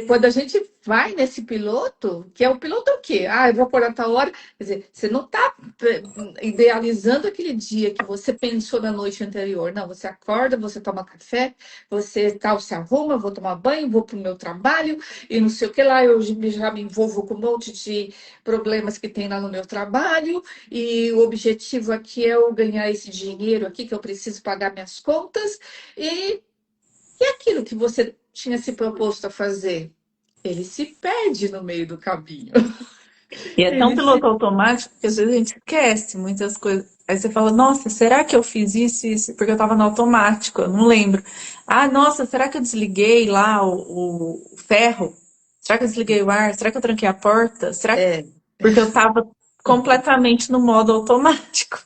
quando a gente vai nesse piloto, que é o piloto é o quê? Ah, eu vou por a tal hora. Quer dizer, você não está idealizando aquele dia que você pensou na noite anterior. Não, você acorda, você toma café, você tal, se arruma, vou tomar banho, vou para o meu trabalho e não sei o que lá. Eu já me envolvo com um monte de problemas que tem lá no meu trabalho e o objetivo aqui é eu ganhar esse dinheiro aqui que eu preciso pagar minhas contas e aquilo que você tinha se proposto a fazer, ele se perde no meio do caminho. E é tão Ele se. piloto automático que às vezes a gente esquece muitas coisas. Aí você fala, nossa, será que eu fiz isso, isso? Porque eu tava no automático, eu não lembro. Ah, nossa, será que eu desliguei lá o ferro? Será que eu desliguei o ar? Será que eu tranquei a porta? Será que... É, Porque eu tava completamente no modo automático.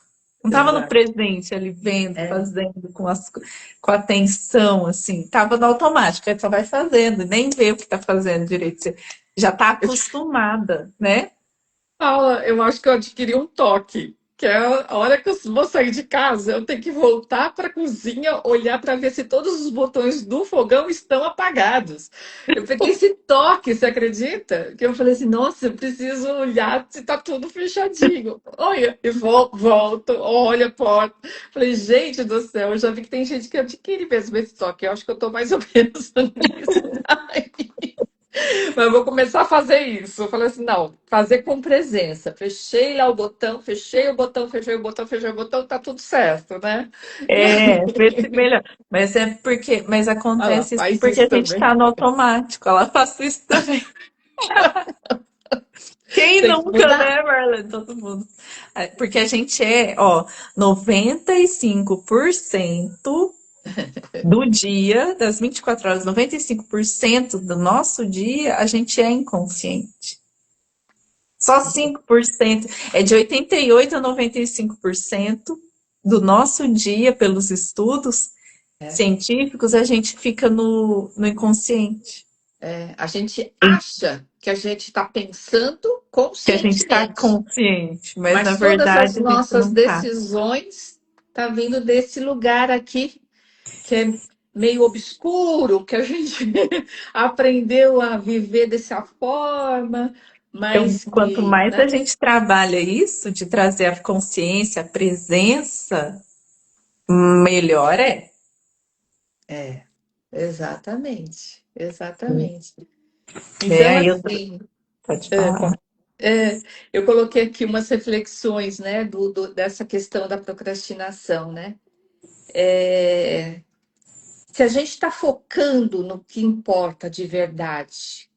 Não tava no exato. presente ali, vendo, É, fazendo, com atenção, assim. Tava no automático, aí só vai fazendo, nem vê o que tá fazendo direito. Você já tá acostumada, né? Paula, eu acho que eu adquiri um toque, que é a hora que eu vou sair de casa, eu tenho que voltar para a cozinha, olhar para ver se todos os botões do fogão estão apagados. Eu peguei esse toque, você acredita? Que eu falei assim, nossa, eu preciso olhar se está tudo fechadinho. Olha, e volto, olha a porta. Falei, gente do céu, eu já vi que tem gente que adquire mesmo esse toque. Eu acho que eu estou mais ou menos nisso. Mas eu vou começar a fazer isso. Eu falei assim, não, fazer com presença. Fechei lá o botão, fechei o botão, fechei o botão, fechei o botão, tá tudo certo, né? E É, vê se aí, melhor. Mas é porque, mas ela acontece isso faz porque isso a gente também. tá no automático. Ela faz isso também. Quem Tem que nunca, mudar. né, Marlene? Todo mundo. É, porque a gente é, ó, 95% do dia, das 24 horas, 95% do nosso dia, a gente é inconsciente. Só 5%. É de 88 a 95% do nosso dia, pelos estudos É, científicos, a gente fica no inconsciente. a gente acha que a gente está pensando Que a gente está conscientemente, consciente, mas na mas todas as verdade a gente nossas não está. decisões tá vindo desse lugar aqui que é meio obscuro, que a gente aprendeu a viver dessa forma, Então, mas quanto que, mais a né? gente trabalha isso, de trazer a consciência, a presença, melhor é. É, exatamente, exatamente. É, Então, aí eu assim, pode é, falar. eu coloquei aqui umas reflexões, né, dessa questão da procrastinação, né? É, se a gente está focando no que importa de verdade,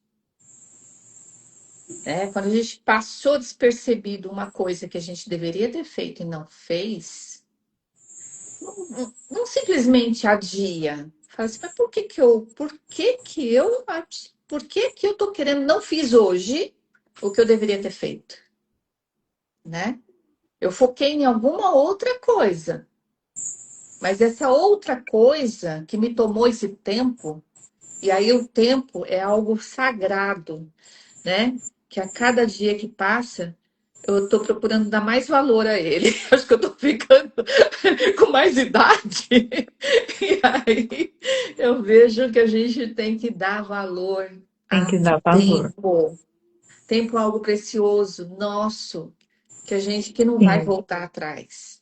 né? Quando a gente passou despercebido uma coisa que a gente deveria ter feito e não fez, não simplesmente adia. Fala assim, mas por que que eu tô querendo, não fiz hoje o que eu deveria ter feito, né? Eu foquei em alguma outra coisa, mas essa outra coisa que me tomou esse tempo, e aí o tempo é algo sagrado, né? Que a cada dia que passa, eu estou procurando dar mais valor a ele. Acho que eu estou ficando com mais idade. E aí eu vejo que a gente tem que dar valor Tem que ao dar valor. tempo. Tempo é algo precioso, nosso, que não vai Sim, voltar atrás.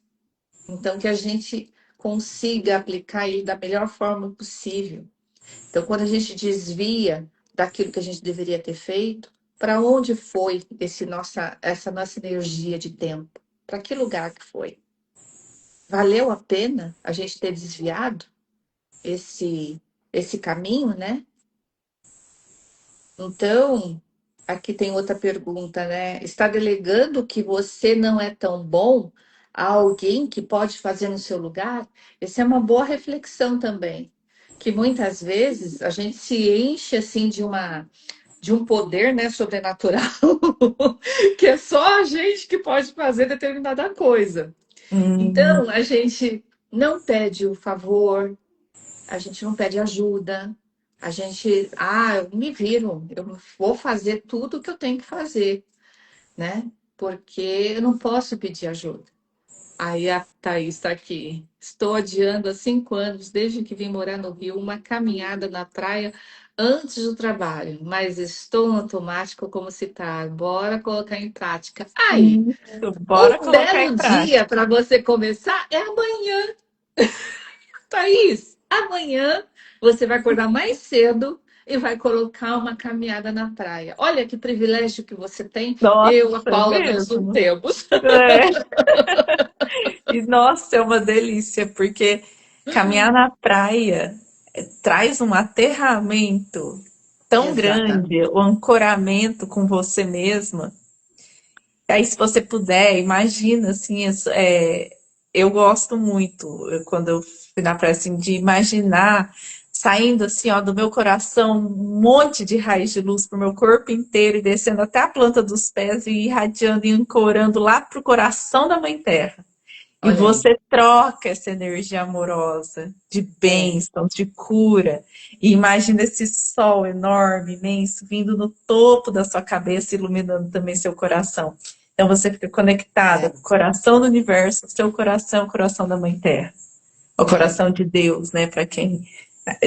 Então, que a gente consiga aplicar ele da melhor forma possível. Então, quando a gente desvia daquilo que a gente deveria ter feito, para onde foi essa nossa energia de tempo? Para que lugar que foi? Valeu a pena a gente ter desviado esse, esse caminho, né? Então, aqui tem outra pergunta, né? Está delegando que você não é tão bom a alguém que pode fazer no seu lugar? Essa é uma boa reflexão também. Que muitas vezes a gente se enche assim de um poder, né, sobrenatural, que é só a gente que pode fazer determinada coisa. hum, Então, a gente não pede o favor, a gente não pede ajuda, a gente, eu me viro, eu vou fazer tudo o que eu tenho que fazer, né? Porque eu não posso pedir ajuda. Aí a Thaís está aqui. Estou adiando há 5 anos, desde que vim morar no Rio, uma caminhada na praia antes do trabalho, mas estou no automático como citar. Bora colocar em prática. Aí, isso, bora um colocar belo em dia prática. para você começar é amanhã, Thaís. Amanhã você vai acordar mais cedo e vai colocar uma caminhada na praia. Olha que privilégio que você tem. Eu e a Nossa, Paula, nós não mesmo. temos. É. E nossa, é uma delícia, porque caminhar na praia traz um aterramento tão grande, Exatamente. o ancoramento com você mesma. Aí, se você puder, imagina assim, eu gosto muito, quando eu fui na praia, assim, de imaginar saindo assim, ó, do meu coração um monte de raios de luz pro meu corpo inteiro e descendo até a planta dos pés e irradiando e ancorando lá pro coração da Mãe Terra. E Olha aí. você troca essa energia amorosa de É, bênçãos, de cura. E imagina esse sol enorme, imenso, vindo no topo da sua cabeça, iluminando também seu coração. Então você fica conectada é, com o coração do universo, seu coração é o coração da Mãe Terra, o é, coração de Deus, né? Para quem,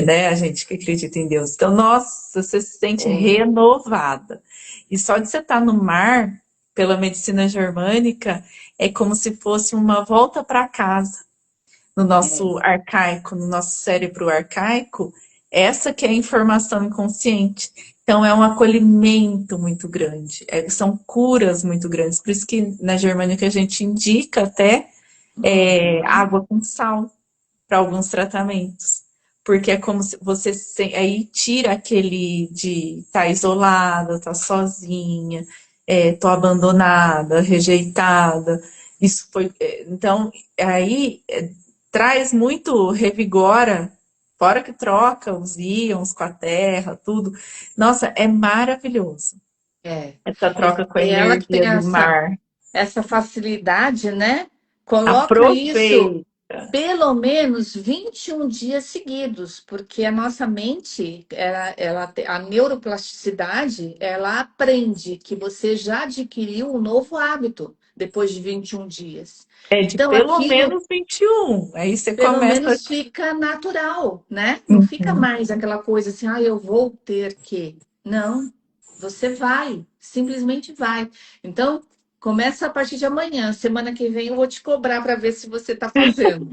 né, a gente que acredita em Deus. Então, nossa, você se sente é. renovada. E só de você estar no mar, pela medicina germânica, é como se fosse uma volta para casa no É. nosso arcaico, no nosso cérebro arcaico, essa que é a informação inconsciente. Então é um acolhimento muito grande, são curas muito grandes. Por isso que na germânica a gente indica até Uhum. água com sal para alguns tratamentos. Porque é como se você aí tira aquele de tá isolada, tá sozinha, tô abandonada, rejeitada. Isso foi. Então, aí traz muito, revigora, fora que troca os íons com a terra, tudo. Nossa, é maravilhoso É. essa troca com a E ela que tem energia do mar. essa facilidade, né? Coloca isso Aproveita. pelo menos 21 dias seguidos, porque a nossa mente, a neuroplasticidade, ela aprende que você já adquiriu um novo hábito depois de 21 dias. É de Então, pelo aquilo menos 21. Aí você pelo começa. menos fica natural, né? Não fica Uhum. mais aquela coisa assim, ah, eu vou ter que. Não, você vai, simplesmente vai. Então, começa a partir de amanhã. Semana que vem eu vou te cobrar para ver se você está fazendo.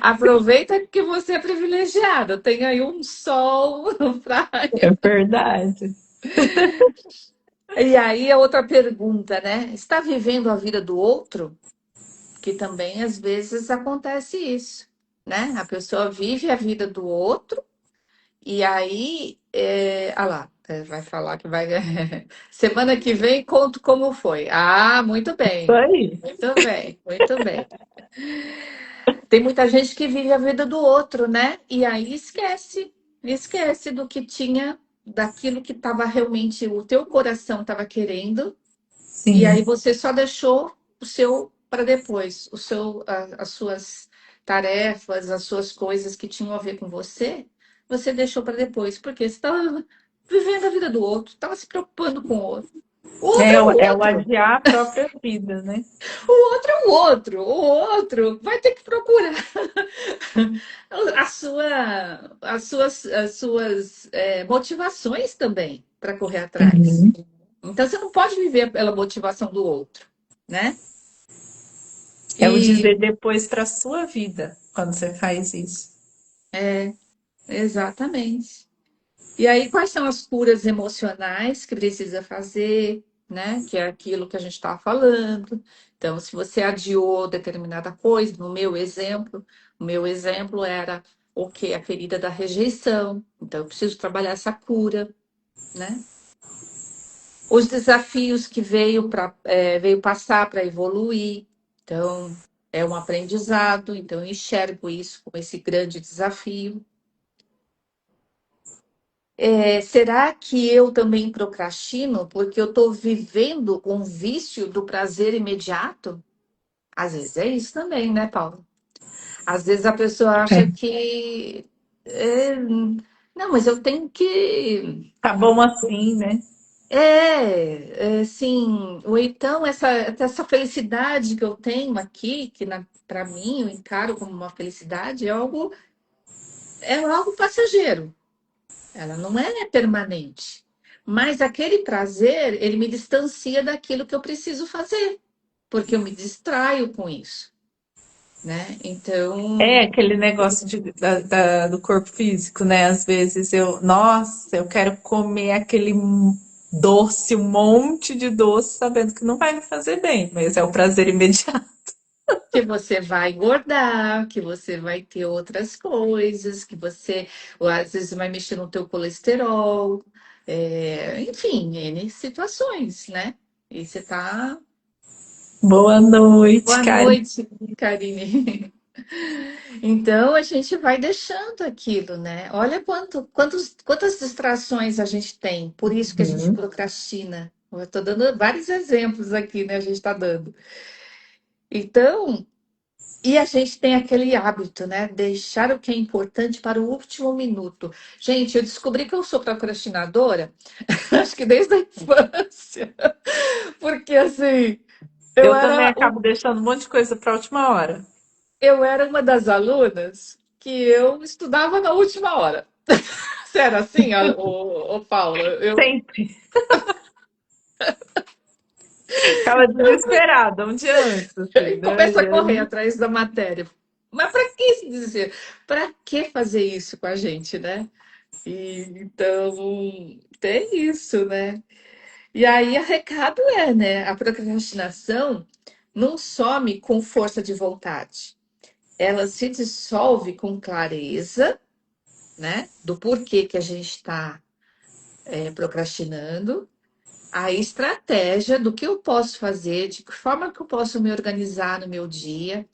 Aproveita que você é privilegiada, tem aí um sol, É praia. verdade. E aí a outra pergunta, né? Está vivendo a vida do outro? Que também às vezes acontece isso, né? A pessoa vive a vida do outro e aí, ah lá, vai falar que vai. Semana que vem conto como foi. Ah, Isso aí. muito bem, muito bem. Tem muita gente que vive a vida do outro, né? E aí esquece do que tinha, daquilo que estava realmente o teu coração estava querendo. E aí Sim. você só deixou o seu para depois, as suas tarefas, as suas coisas que tinham a ver com você, você deixou para depois, porque você estava vivendo a vida do outro, estava se preocupando com o outro. O outro É, é o é o outro, adiar a própria vida, né? o outro é o outro vai ter que procurar as suas motivações também para correr atrás. Uhum. Então você não pode viver pela motivação do outro, né? É o E dizer depois para a sua vida quando você faz isso. exatamente. E aí, quais são as curas emocionais que precisa fazer, né? Que é aquilo que a gente estava falando. Então, se você adiou determinada coisa, o meu exemplo era o que? A ferida da rejeição. Então, eu preciso trabalhar essa cura, né? Os desafios que veio passar para evoluir. Então, é um aprendizado. Então, eu enxergo isso como esse grande desafio. Será que eu também procrastino porque eu estou vivendo um vício do prazer imediato? Às vezes é isso também, né, Paulo? Às vezes a pessoa acha É. que. Não, mas eu tenho que. Tá bom assim, né? Sim. Ou então essa felicidade que eu tenho aqui, que para mim eu encaro como uma felicidade, é algo passageiro. Ela não é permanente. Mas aquele prazer, ele me distancia daquilo que eu preciso fazer, porque eu me distraio com isso, né? É Então, aquele negócio do corpo físico, né? Às vezes nossa, eu quero comer aquele doce, um monte de doce, sabendo que não vai me fazer bem, mas é o prazer imediato. que você vai engordar, que você vai ter outras coisas, ou às vezes vai mexer no teu colesterol, enfim, N situações, né? E você tá. Boa noite, Boa Karen. noite, Karine. Então a gente vai deixando aquilo, né? Olha quantas distrações a gente tem, por isso que a gente Uhum. procrastina. Eu estou dando vários exemplos aqui, né? A gente está dando. Então, e a gente tem aquele hábito, né? Deixar o que é importante para o último minuto. Gente, eu descobri que eu sou procrastinadora, acho que desde a infância. Porque assim, eu Eu também era, acabo deixando um monte de coisa para a última hora. eu era uma das alunas que eu estudava na última hora. Você era assim, ô Paula? Sempre. Ficava desesperada um dia antes, assim, Eu né? começo E a correr aí, atrás da matéria. Mas para que se dizer? Para que fazer isso com a gente, né? E, então, tem isso, né? E aí, o recado é, né? A procrastinação não some com força de vontade. Ela se dissolve com clareza, né? Do porquê que a gente está procrastinando, a estratégia do que eu posso fazer, de que forma que eu posso me organizar no meu dia,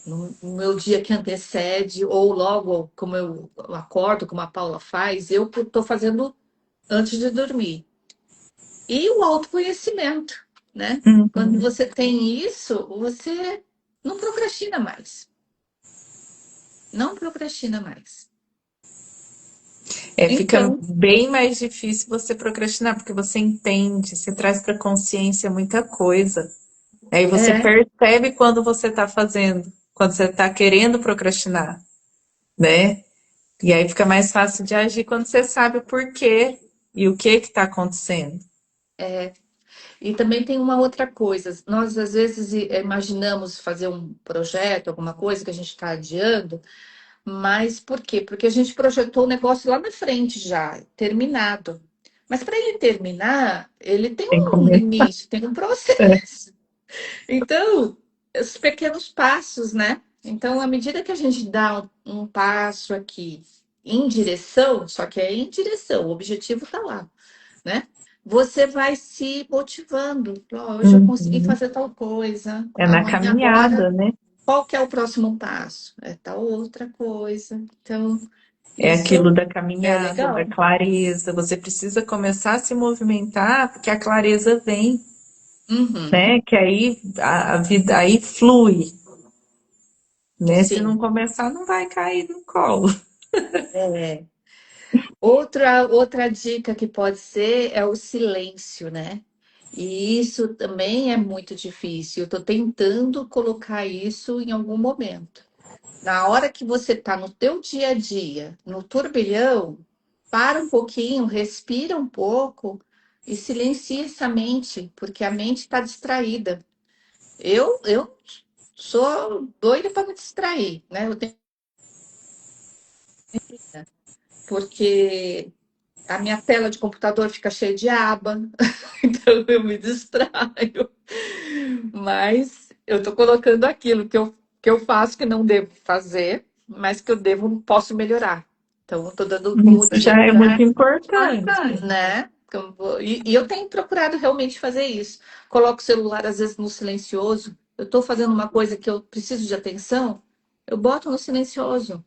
no meu dia que antecede, ou logo como eu acordo, como a Paula faz, eu estou fazendo antes de dormir. E o autoconhecimento, né? Quando uhum. você tem isso, você não procrastina mais. Não procrastina mais. Fica Então, bem mais difícil você procrastinar, porque você entende, você traz para consciência muita coisa. Aí você é, percebe quando você está fazendo, quando você está querendo procrastinar, né? E aí fica mais fácil de agir quando você sabe o porquê e o que está acontecendo. e também tem uma outra coisa. Nós, às vezes, imaginamos fazer um projeto, alguma coisa que a gente está adiando, mas por quê? Porque a gente projetou o negócio lá na frente já, terminado. Mas para ele terminar, ele tem Tem um como. limite, tem um processo. Então, os pequenos passos, né? Então, à medida que a gente dá um passo aqui em direção, só que é em direção, o objetivo está lá, né? Você vai se motivando. Ó, hoje eu consegui Uhum. fazer tal coisa, É na amanhã agora, caminhada, né? qual que é o próximo passo? É tal outra coisa. Então, É aquilo isso da é caminhada, da legal. clareza. Você precisa começar a se movimentar, porque a clareza vem, Uhum, né? Que aí a vida aí flui, né? Se não sim. começar, não vai cair no colo. É. Outra dica que pode ser é o silêncio, né? E isso também é muito difícil. Eu estou tentando colocar isso em algum momento. Na hora que você está no teu dia a dia, no turbilhão, para um pouquinho, respira um pouco e silencia essa mente, porque a mente está distraída. Eu sou doida para me distrair, né? Eu tenho, porque a minha tela de computador fica cheia de aba, então eu me distraio. Mas eu estou colocando aquilo que eu faço que não devo fazer, mas que eu devo, posso melhorar. Então, eu estou dando como Isso já é dica, muito importante. né? E eu tenho procurado realmente fazer isso. Coloco o celular, às vezes, no silencioso. Eu estou fazendo uma coisa que eu preciso de atenção, eu boto no silencioso.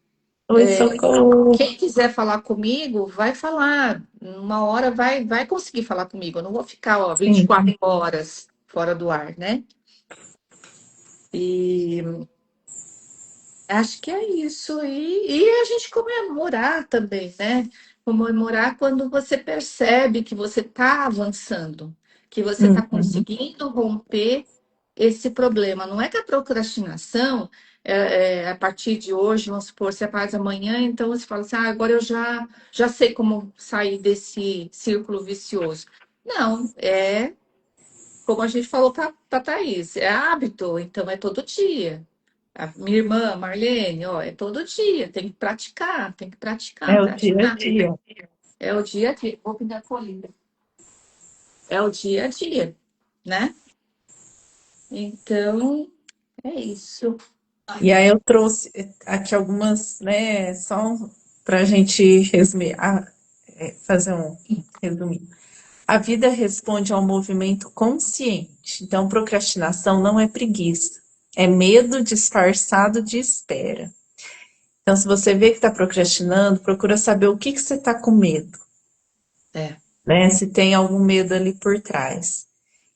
Oi, socorro. Quem quiser falar comigo, vai falar. Uma hora vai conseguir falar comigo. Eu não vou ficar, ó, Sim. 24 horas fora do ar, né? E acho que é isso. E a gente comemorar também, né? Comemorar quando você percebe que você está avançando, que você está Uhum. conseguindo romper esse problema. Não é que a procrastinação, a partir de hoje, vamos supor, você faz amanhã, então você fala assim, agora eu já sei como sair desse círculo vicioso. Não, é como a gente falou para a Thaís, é hábito, então é todo dia. A minha irmã, Marlene, ó, é todo dia, tem que É praticar, o dia a praticar. dia. É o dia a dia. Vou pingar colina. É o dia a dia, né? Então, é isso. E aí eu trouxe aqui algumas, né, só para a gente resumir, fazer um resuminho. A vida responde ao movimento consciente. Então, procrastinação não é preguiça, é medo disfarçado de espera. Então, se você vê que está procrastinando, procura saber o que que você está com medo, É, né? Se tem algum medo ali por trás.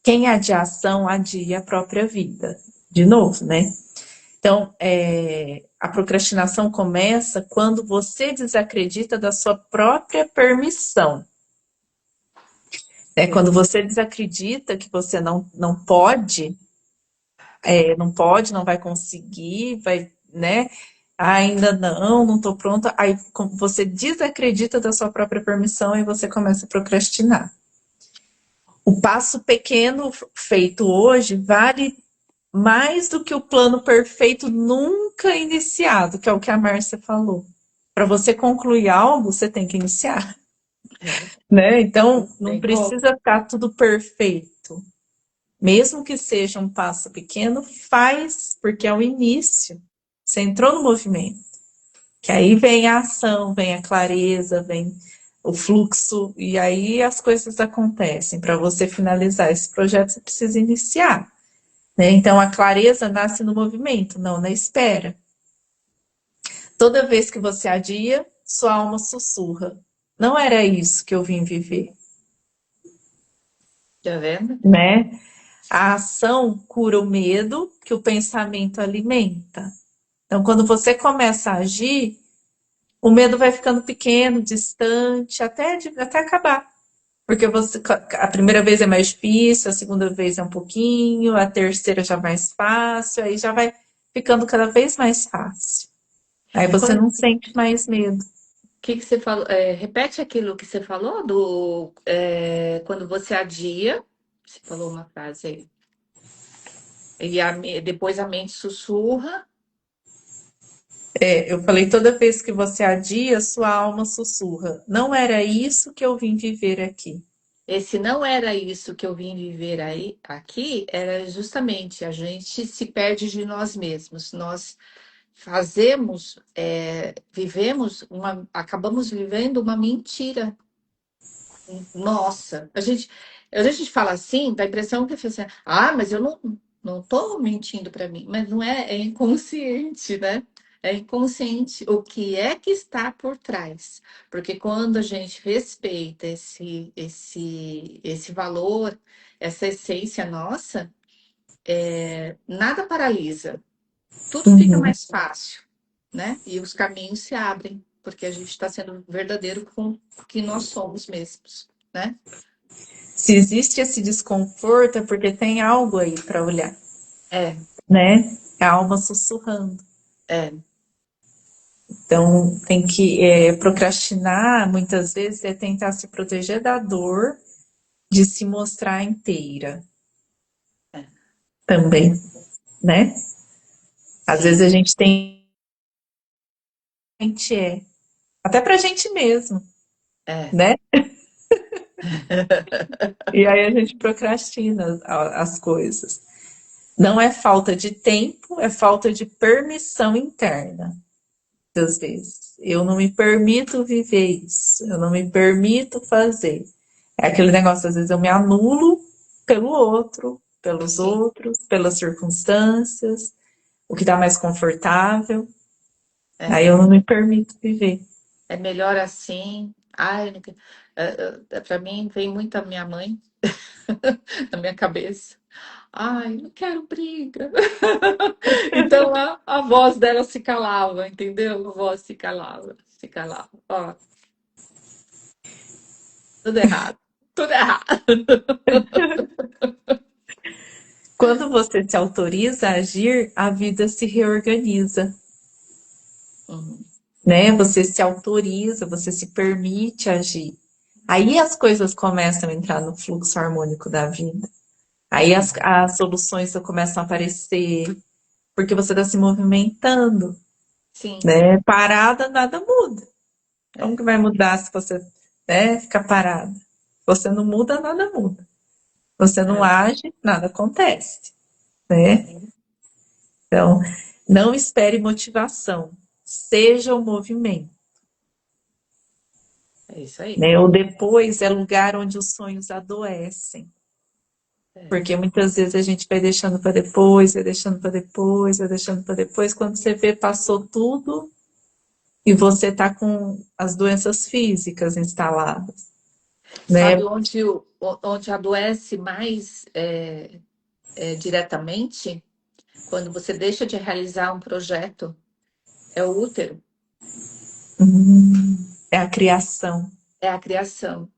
Quem adia ação, adia a própria vida. de novo, né? Então, a procrastinação começa quando você desacredita da sua própria permissão. É Sim. quando você desacredita que você não pode, não vai conseguir, vai, né? Ainda não estou pronta. Aí você desacredita da sua própria permissão e você começa a procrastinar. O passo pequeno feito hoje vale mais do que o plano perfeito nunca iniciado, que é o que a Márcia falou. Para você concluir algo, você tem que iniciar, É, né? Então, não tem como. precisa ficar tudo perfeito. Mesmo que seja um passo pequeno, faz, porque é o início. Você entrou no movimento. Que aí vem a ação, vem a clareza, vem o fluxo, e aí as coisas acontecem. Para você finalizar esse projeto, você precisa iniciar. Né? Então, a clareza nasce no movimento, não na espera. Toda vez que você adia, sua alma sussurra. Não era isso que eu vim viver, Tá vendo? né? A ação cura o medo que o pensamento alimenta. Então, quando você começa a agir, o medo vai ficando pequeno, distante, até acabar. Porque a primeira vez é mais difícil, a segunda vez é um pouquinho, a terceira já é mais fácil, aí já vai ficando cada vez mais fácil. Aí você Quando, não sente mais medo. que você falou? Repete aquilo que você falou quando você adia. Você falou uma frase aí. Depois a mente sussurra. Eu falei, toda vez que você adia, sua alma sussurra. Não era isso que eu vim viver aqui. Esse não era isso que eu vim viver aí, aqui, era justamente a gente se perde de nós mesmos. Nós acabamos vivendo uma mentira. Nossa, a gente fala assim, dá a impressão que assim, mas eu não tô mentindo para mim, mas não é, é inconsciente, né? É inconsciente o que é que está por trás. Porque quando a gente respeita esse valor, essa essência nossa, nada paralisa, tudo fica Uhum. mais fácil, né? E os caminhos se abrem, porque a gente está sendo verdadeiro com o que nós somos mesmos, né? Se existe esse desconforto, é porque tem algo aí para olhar, É, né? É a alma sussurrando. é, Então, tem que procrastinar, muitas vezes, é tentar se proteger da dor de se mostrar inteira é, também, né? Às vezes sim, a gente até pra gente mesmo, é. né? E aí a gente procrastina as coisas. Não é falta de tempo, é falta de permissão interna, às vezes. Eu não me permito viver isso, eu não me permito fazer. É aquele negócio, às vezes eu me anulo pelo outro, pelos Sim, outros, pelas circunstâncias, o que está mais confortável. Aí é. eu não me permito viver. É melhor assim. Ai, não... Para mim vem muito a minha mãe na minha cabeça. Ai, não quero briga. Então a voz dela se calava, entendeu? A voz se calava, se calava. Ó, tudo errado, tudo errado. Quando você se autoriza a agir, a vida se reorganiza, Uhum. né? Você se autoriza, você se permite agir. Aí as coisas começam a entrar no fluxo harmônico da vida. Aí Sim, as soluções começam a aparecer, porque você está se movimentando, sim, né? Parada, nada muda. Como é, que vai mudar se você, né, ficar parada? Você não muda, nada muda. Você não é, age, nada acontece, né? sim, Então, não espere motivação, seja o movimento. é isso aí. Né? O depois é lugar onde os sonhos adoecem. É. Porque muitas vezes a gente vai deixando para depois, vai deixando para depois, vai deixando para depois. Quando você vê, passou tudo e você está com as doenças físicas instaladas, Sabe né? onde adoece mais diretamente? Quando você deixa de realizar um projeto, é o útero, É a criação. é a criação.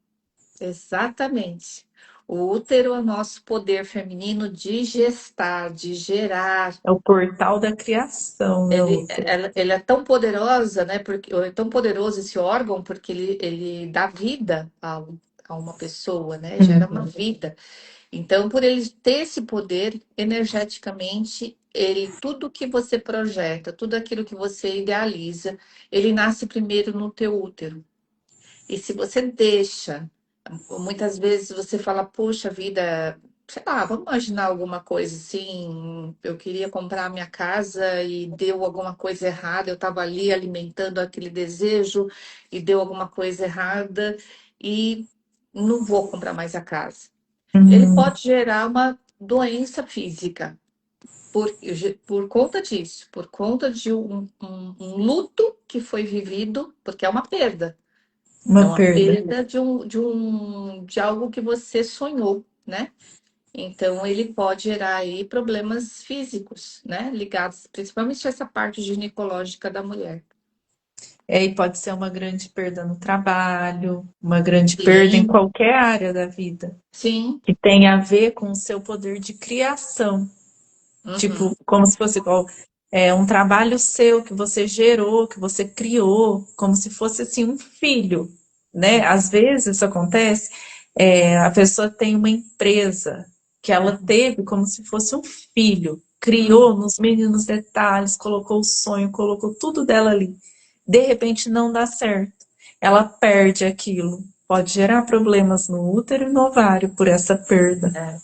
Exatamente. O útero é o nosso poder feminino de gestar, de gerar. É o portal da criação, né, útero? Ele é tão poderosa, né? Porque é tão poderoso esse órgão, porque ele dá vida a uma pessoa, né? Gera uma Uhum. vida. Então, por ele ter esse poder energeticamente, ele tudo que você projeta, tudo aquilo que você idealiza, ele nasce primeiro no teu útero. E se você deixa, muitas vezes você fala, poxa vida, sei lá, vamos imaginar alguma coisa assim, eu queria comprar a minha casa e deu alguma coisa errada, eu estava ali alimentando aquele desejo e deu alguma coisa errada e não vou comprar mais a casa. Ele Uhum. pode gerar uma doença física por, por conta disso, por conta de um luto que foi vivido, porque é uma perda. É Uma uma perda. perda de algo que você sonhou, né? Então, ele pode gerar aí problemas físicos, né? Ligados principalmente a essa parte ginecológica da mulher. E pode ser uma grande perda no trabalho, uma grande perda em Sim, qualquer área da vida, sim. que tem a ver com o seu poder de criação. Uhum, Tipo, como se fosse igual, um trabalho seu que você gerou, que você criou, como se fosse assim um filho, né? Às vezes isso acontece, a pessoa tem uma empresa que ela uhum, teve como se fosse um filho, uhum. criou nos mínimos detalhes, colocou o sonho, colocou tudo dela ali. De repente não dá certo, ela perde aquilo. Pode gerar problemas no útero e no ovário por essa perda, É,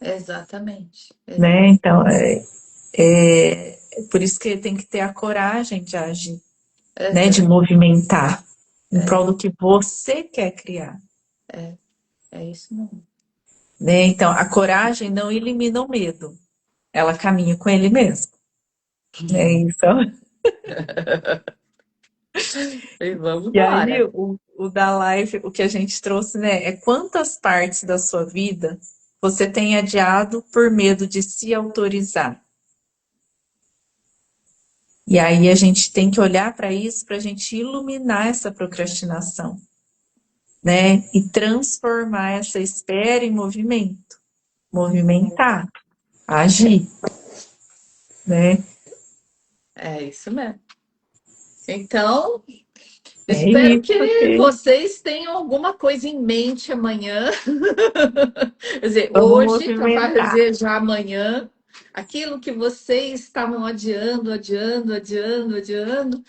exatamente, né? exatamente. Então, é por isso que tem que ter a coragem de agir, né? De Uhum, movimentar em é, prol do que você quer criar, é isso mesmo. né? Então, a coragem não elimina o medo, ela caminha com ele mesmo, né? Então, E vamos e aí, embora. o da live, o que a gente trouxe, né? É quantas partes da sua vida você tem adiado por medo de se autorizar. E aí a gente tem que olhar para isso para a gente iluminar essa procrastinação, né? E transformar essa espera em movimento, movimentar, agir, né? É isso mesmo. Então, É espero isso que que vocês tenham alguma coisa em mente amanhã. Quer dizer, vamos hoje, para movimentar. fazer já amanhã, aquilo que vocês estavam adiando, adiando, adiando, adiando.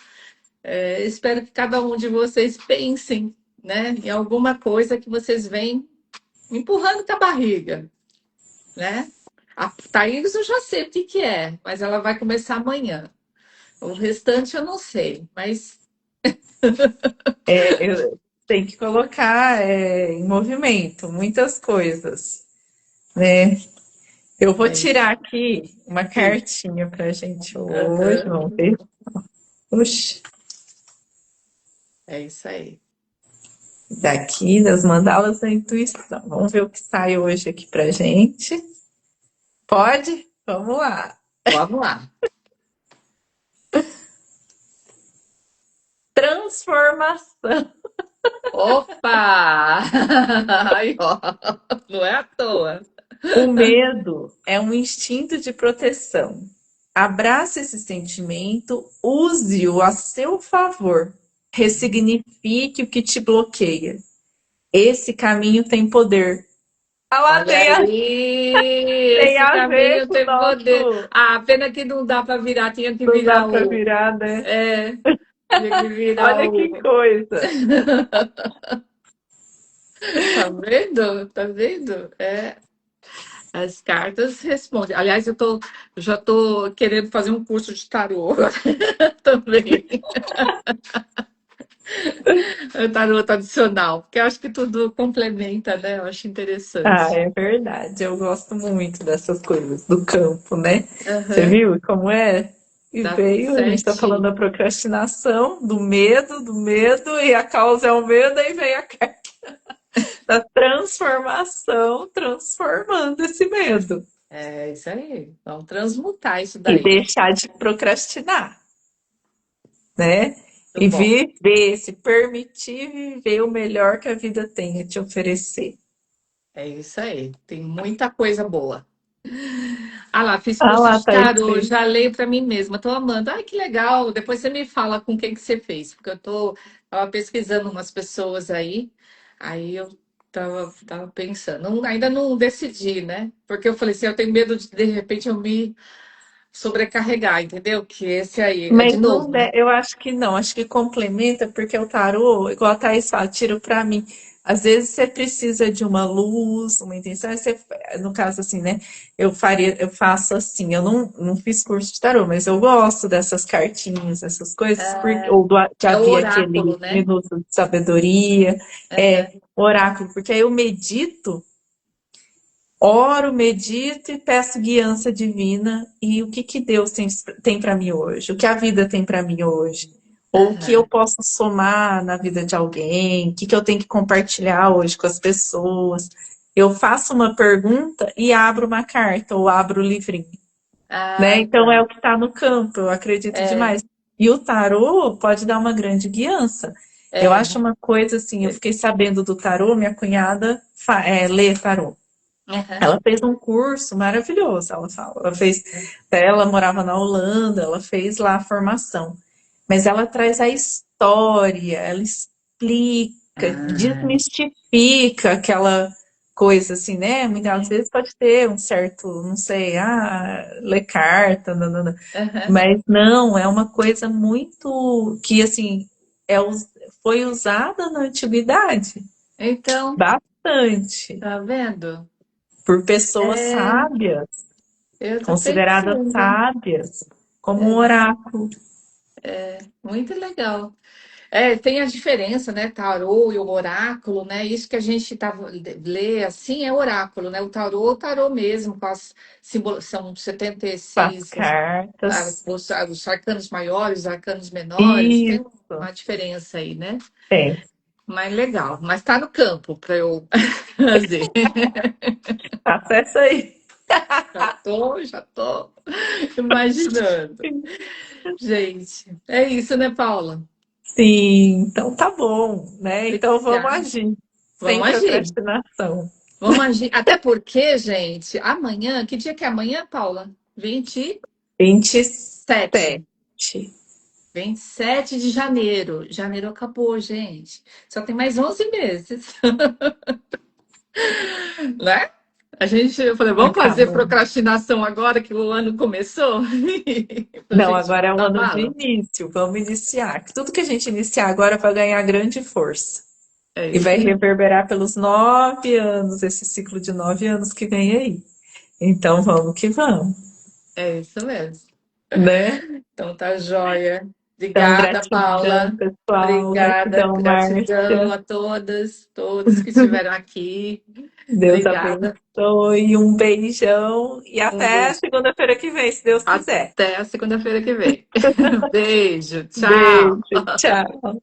Espero que cada um de vocês pensem, né, em alguma coisa que vocês vêm empurrando com a barriga, né? A Thaís eu já sei o que que é, mas ela vai começar amanhã. O restante eu não sei, mas Eu tenho que colocar em movimento muitas coisas, né? Eu vou é isso. tirar aqui uma cartinha para a gente hoje, Aham, vamos ver. Puxa, é isso aí. daqui das mandalas da intuição. Vamos ver o que sai hoje aqui para gente. Pode? Vamos lá. Vamos lá. Transformação. Opa! Aí, ó, não é à toa. O medo é um instinto de proteção. Abrace esse sentimento, use-o a seu favor. Ressignifique o que te bloqueia. Esse caminho tem poder. Ah lá, Olha aí, tem esse a ver caminho com o tem poder. nosso. Ah, pena que não dá para virar, tinha que Não dá virar para o. virar, né? É, tinha que virar Olha que o. coisa. Tá vendo? Tá vendo? As cartas respondem. Aliás, eu já tô querendo fazer um curso de tarô também. Tarô tradicional, porque eu acho que tudo complementa, né? Eu acho Ah, interessante. é verdade. Eu gosto muito dessas coisas do campo, né? Você Aham, viu como é? E dá tudo veio, a gente está falando da certinho. procrastinação, do medo, e a causa é o medo, aí vem a carta da transformação, transformando esse medo. É isso aí. Vamos transmutar isso E daí. deixar de procrastinar, né? Muito E bom. viver, se permitir viver o melhor que a vida tem a te oferecer. É isso aí. Tem muita coisa boa. Ah lá, fiz Ah curso lá, de tá tarô, escrito. já leio para mim mesma. Tô amando. Ai, que legal. Depois você me fala com quem que você fez, porque tava pesquisando umas pessoas aí. Aí eu tava pensando. Ainda não decidi, né? Porque eu falei assim, eu tenho medo de repente eu me sobrecarregar, entendeu? Que esse aí é de Mas não, novo, né? eu acho que não, acho que complementa, porque o tarô, igual a Thaís fala, tiro pra mim. Às vezes você precisa de uma luz, uma intenção, aí você, no caso assim, né? Eu faço assim, eu não fiz curso de tarô, mas eu gosto dessas cartinhas, essas coisas, porque, ou já É o vi aquele oráculo, né? Minuto de Sabedoria, oráculo, porque aí eu medito. Oro, medito e peço guiança divina e o que que Deus tem para mim hoje, o que a vida tem para mim hoje, ou o que eu Aham. posso somar na vida de alguém, o que que eu tenho que compartilhar hoje com as pessoas. Eu faço uma pergunta e abro uma carta ou abro o livrinho, né? Ah, Então é tá. o que está no campo, eu acredito É, demais. E o tarô pode dar uma grande guiança. Eu é. acho uma coisa assim, eu fiquei sabendo do tarô, minha cunhada lê tarô. Aham. Ela fez um curso maravilhoso, ela fala. Ela morava na Holanda, ela fez lá a formação. Mas ela traz a história, ela explica, Ah, desmistifica aquela coisa assim, né? Muitas vezes pode ter um certo, não sei, ler carta, nanana. aham. Mas não, é uma coisa muito que assim foi usada na antiguidade Então, bastante tá vendo? por pessoas É, sábias, eu tô consideradas pensando. sábias, como um oráculo. Muito legal. É, tem a diferença, né? Tarô e o oráculo, né? Isso que a gente lê assim é oráculo, né? O tarô mesmo, com as são As 76, cartas. os arcanos maiores, os arcanos menores, tem Isso, uma diferença aí, né? tem. Mas legal, mas tá no campo para eu fazer. Acessa aí. Já tô imaginando. Gente, é isso, né, Paula? Sim, então tá bom, né? Então vamos Obrigada. agir, sem Vamos agir. procrastinação. Vamos agir. Até porque, gente, amanhã, que dia que é amanhã, Paula? 27. 27 de janeiro. Janeiro acabou, gente. Só tem mais 11 meses, né? Eu falei, vamos fazer Acabou. procrastinação agora que o ano começou? Pra Não, gente agora é um matar a ano de bala. início. Vamos iniciar. Tudo que a gente iniciar agora vai ganhar grande força. É E vai isso aí. reverberar pelos 9 anos, esse ciclo de 9 anos que vem aí. Então vamos que vamos, É isso mesmo. né? Então tá joia. Então, Obrigada, gratidão, Paula. pessoal. Obrigada, Gratidão, gratidão Márcia. a todos que estiveram aqui. Deus Obrigada. abençoe. Um beijão. E Um até beijo. segunda-feira que vem, se Deus quiser. Até a segunda-feira que vem. Beijo, tchau. Beijo. Tchau.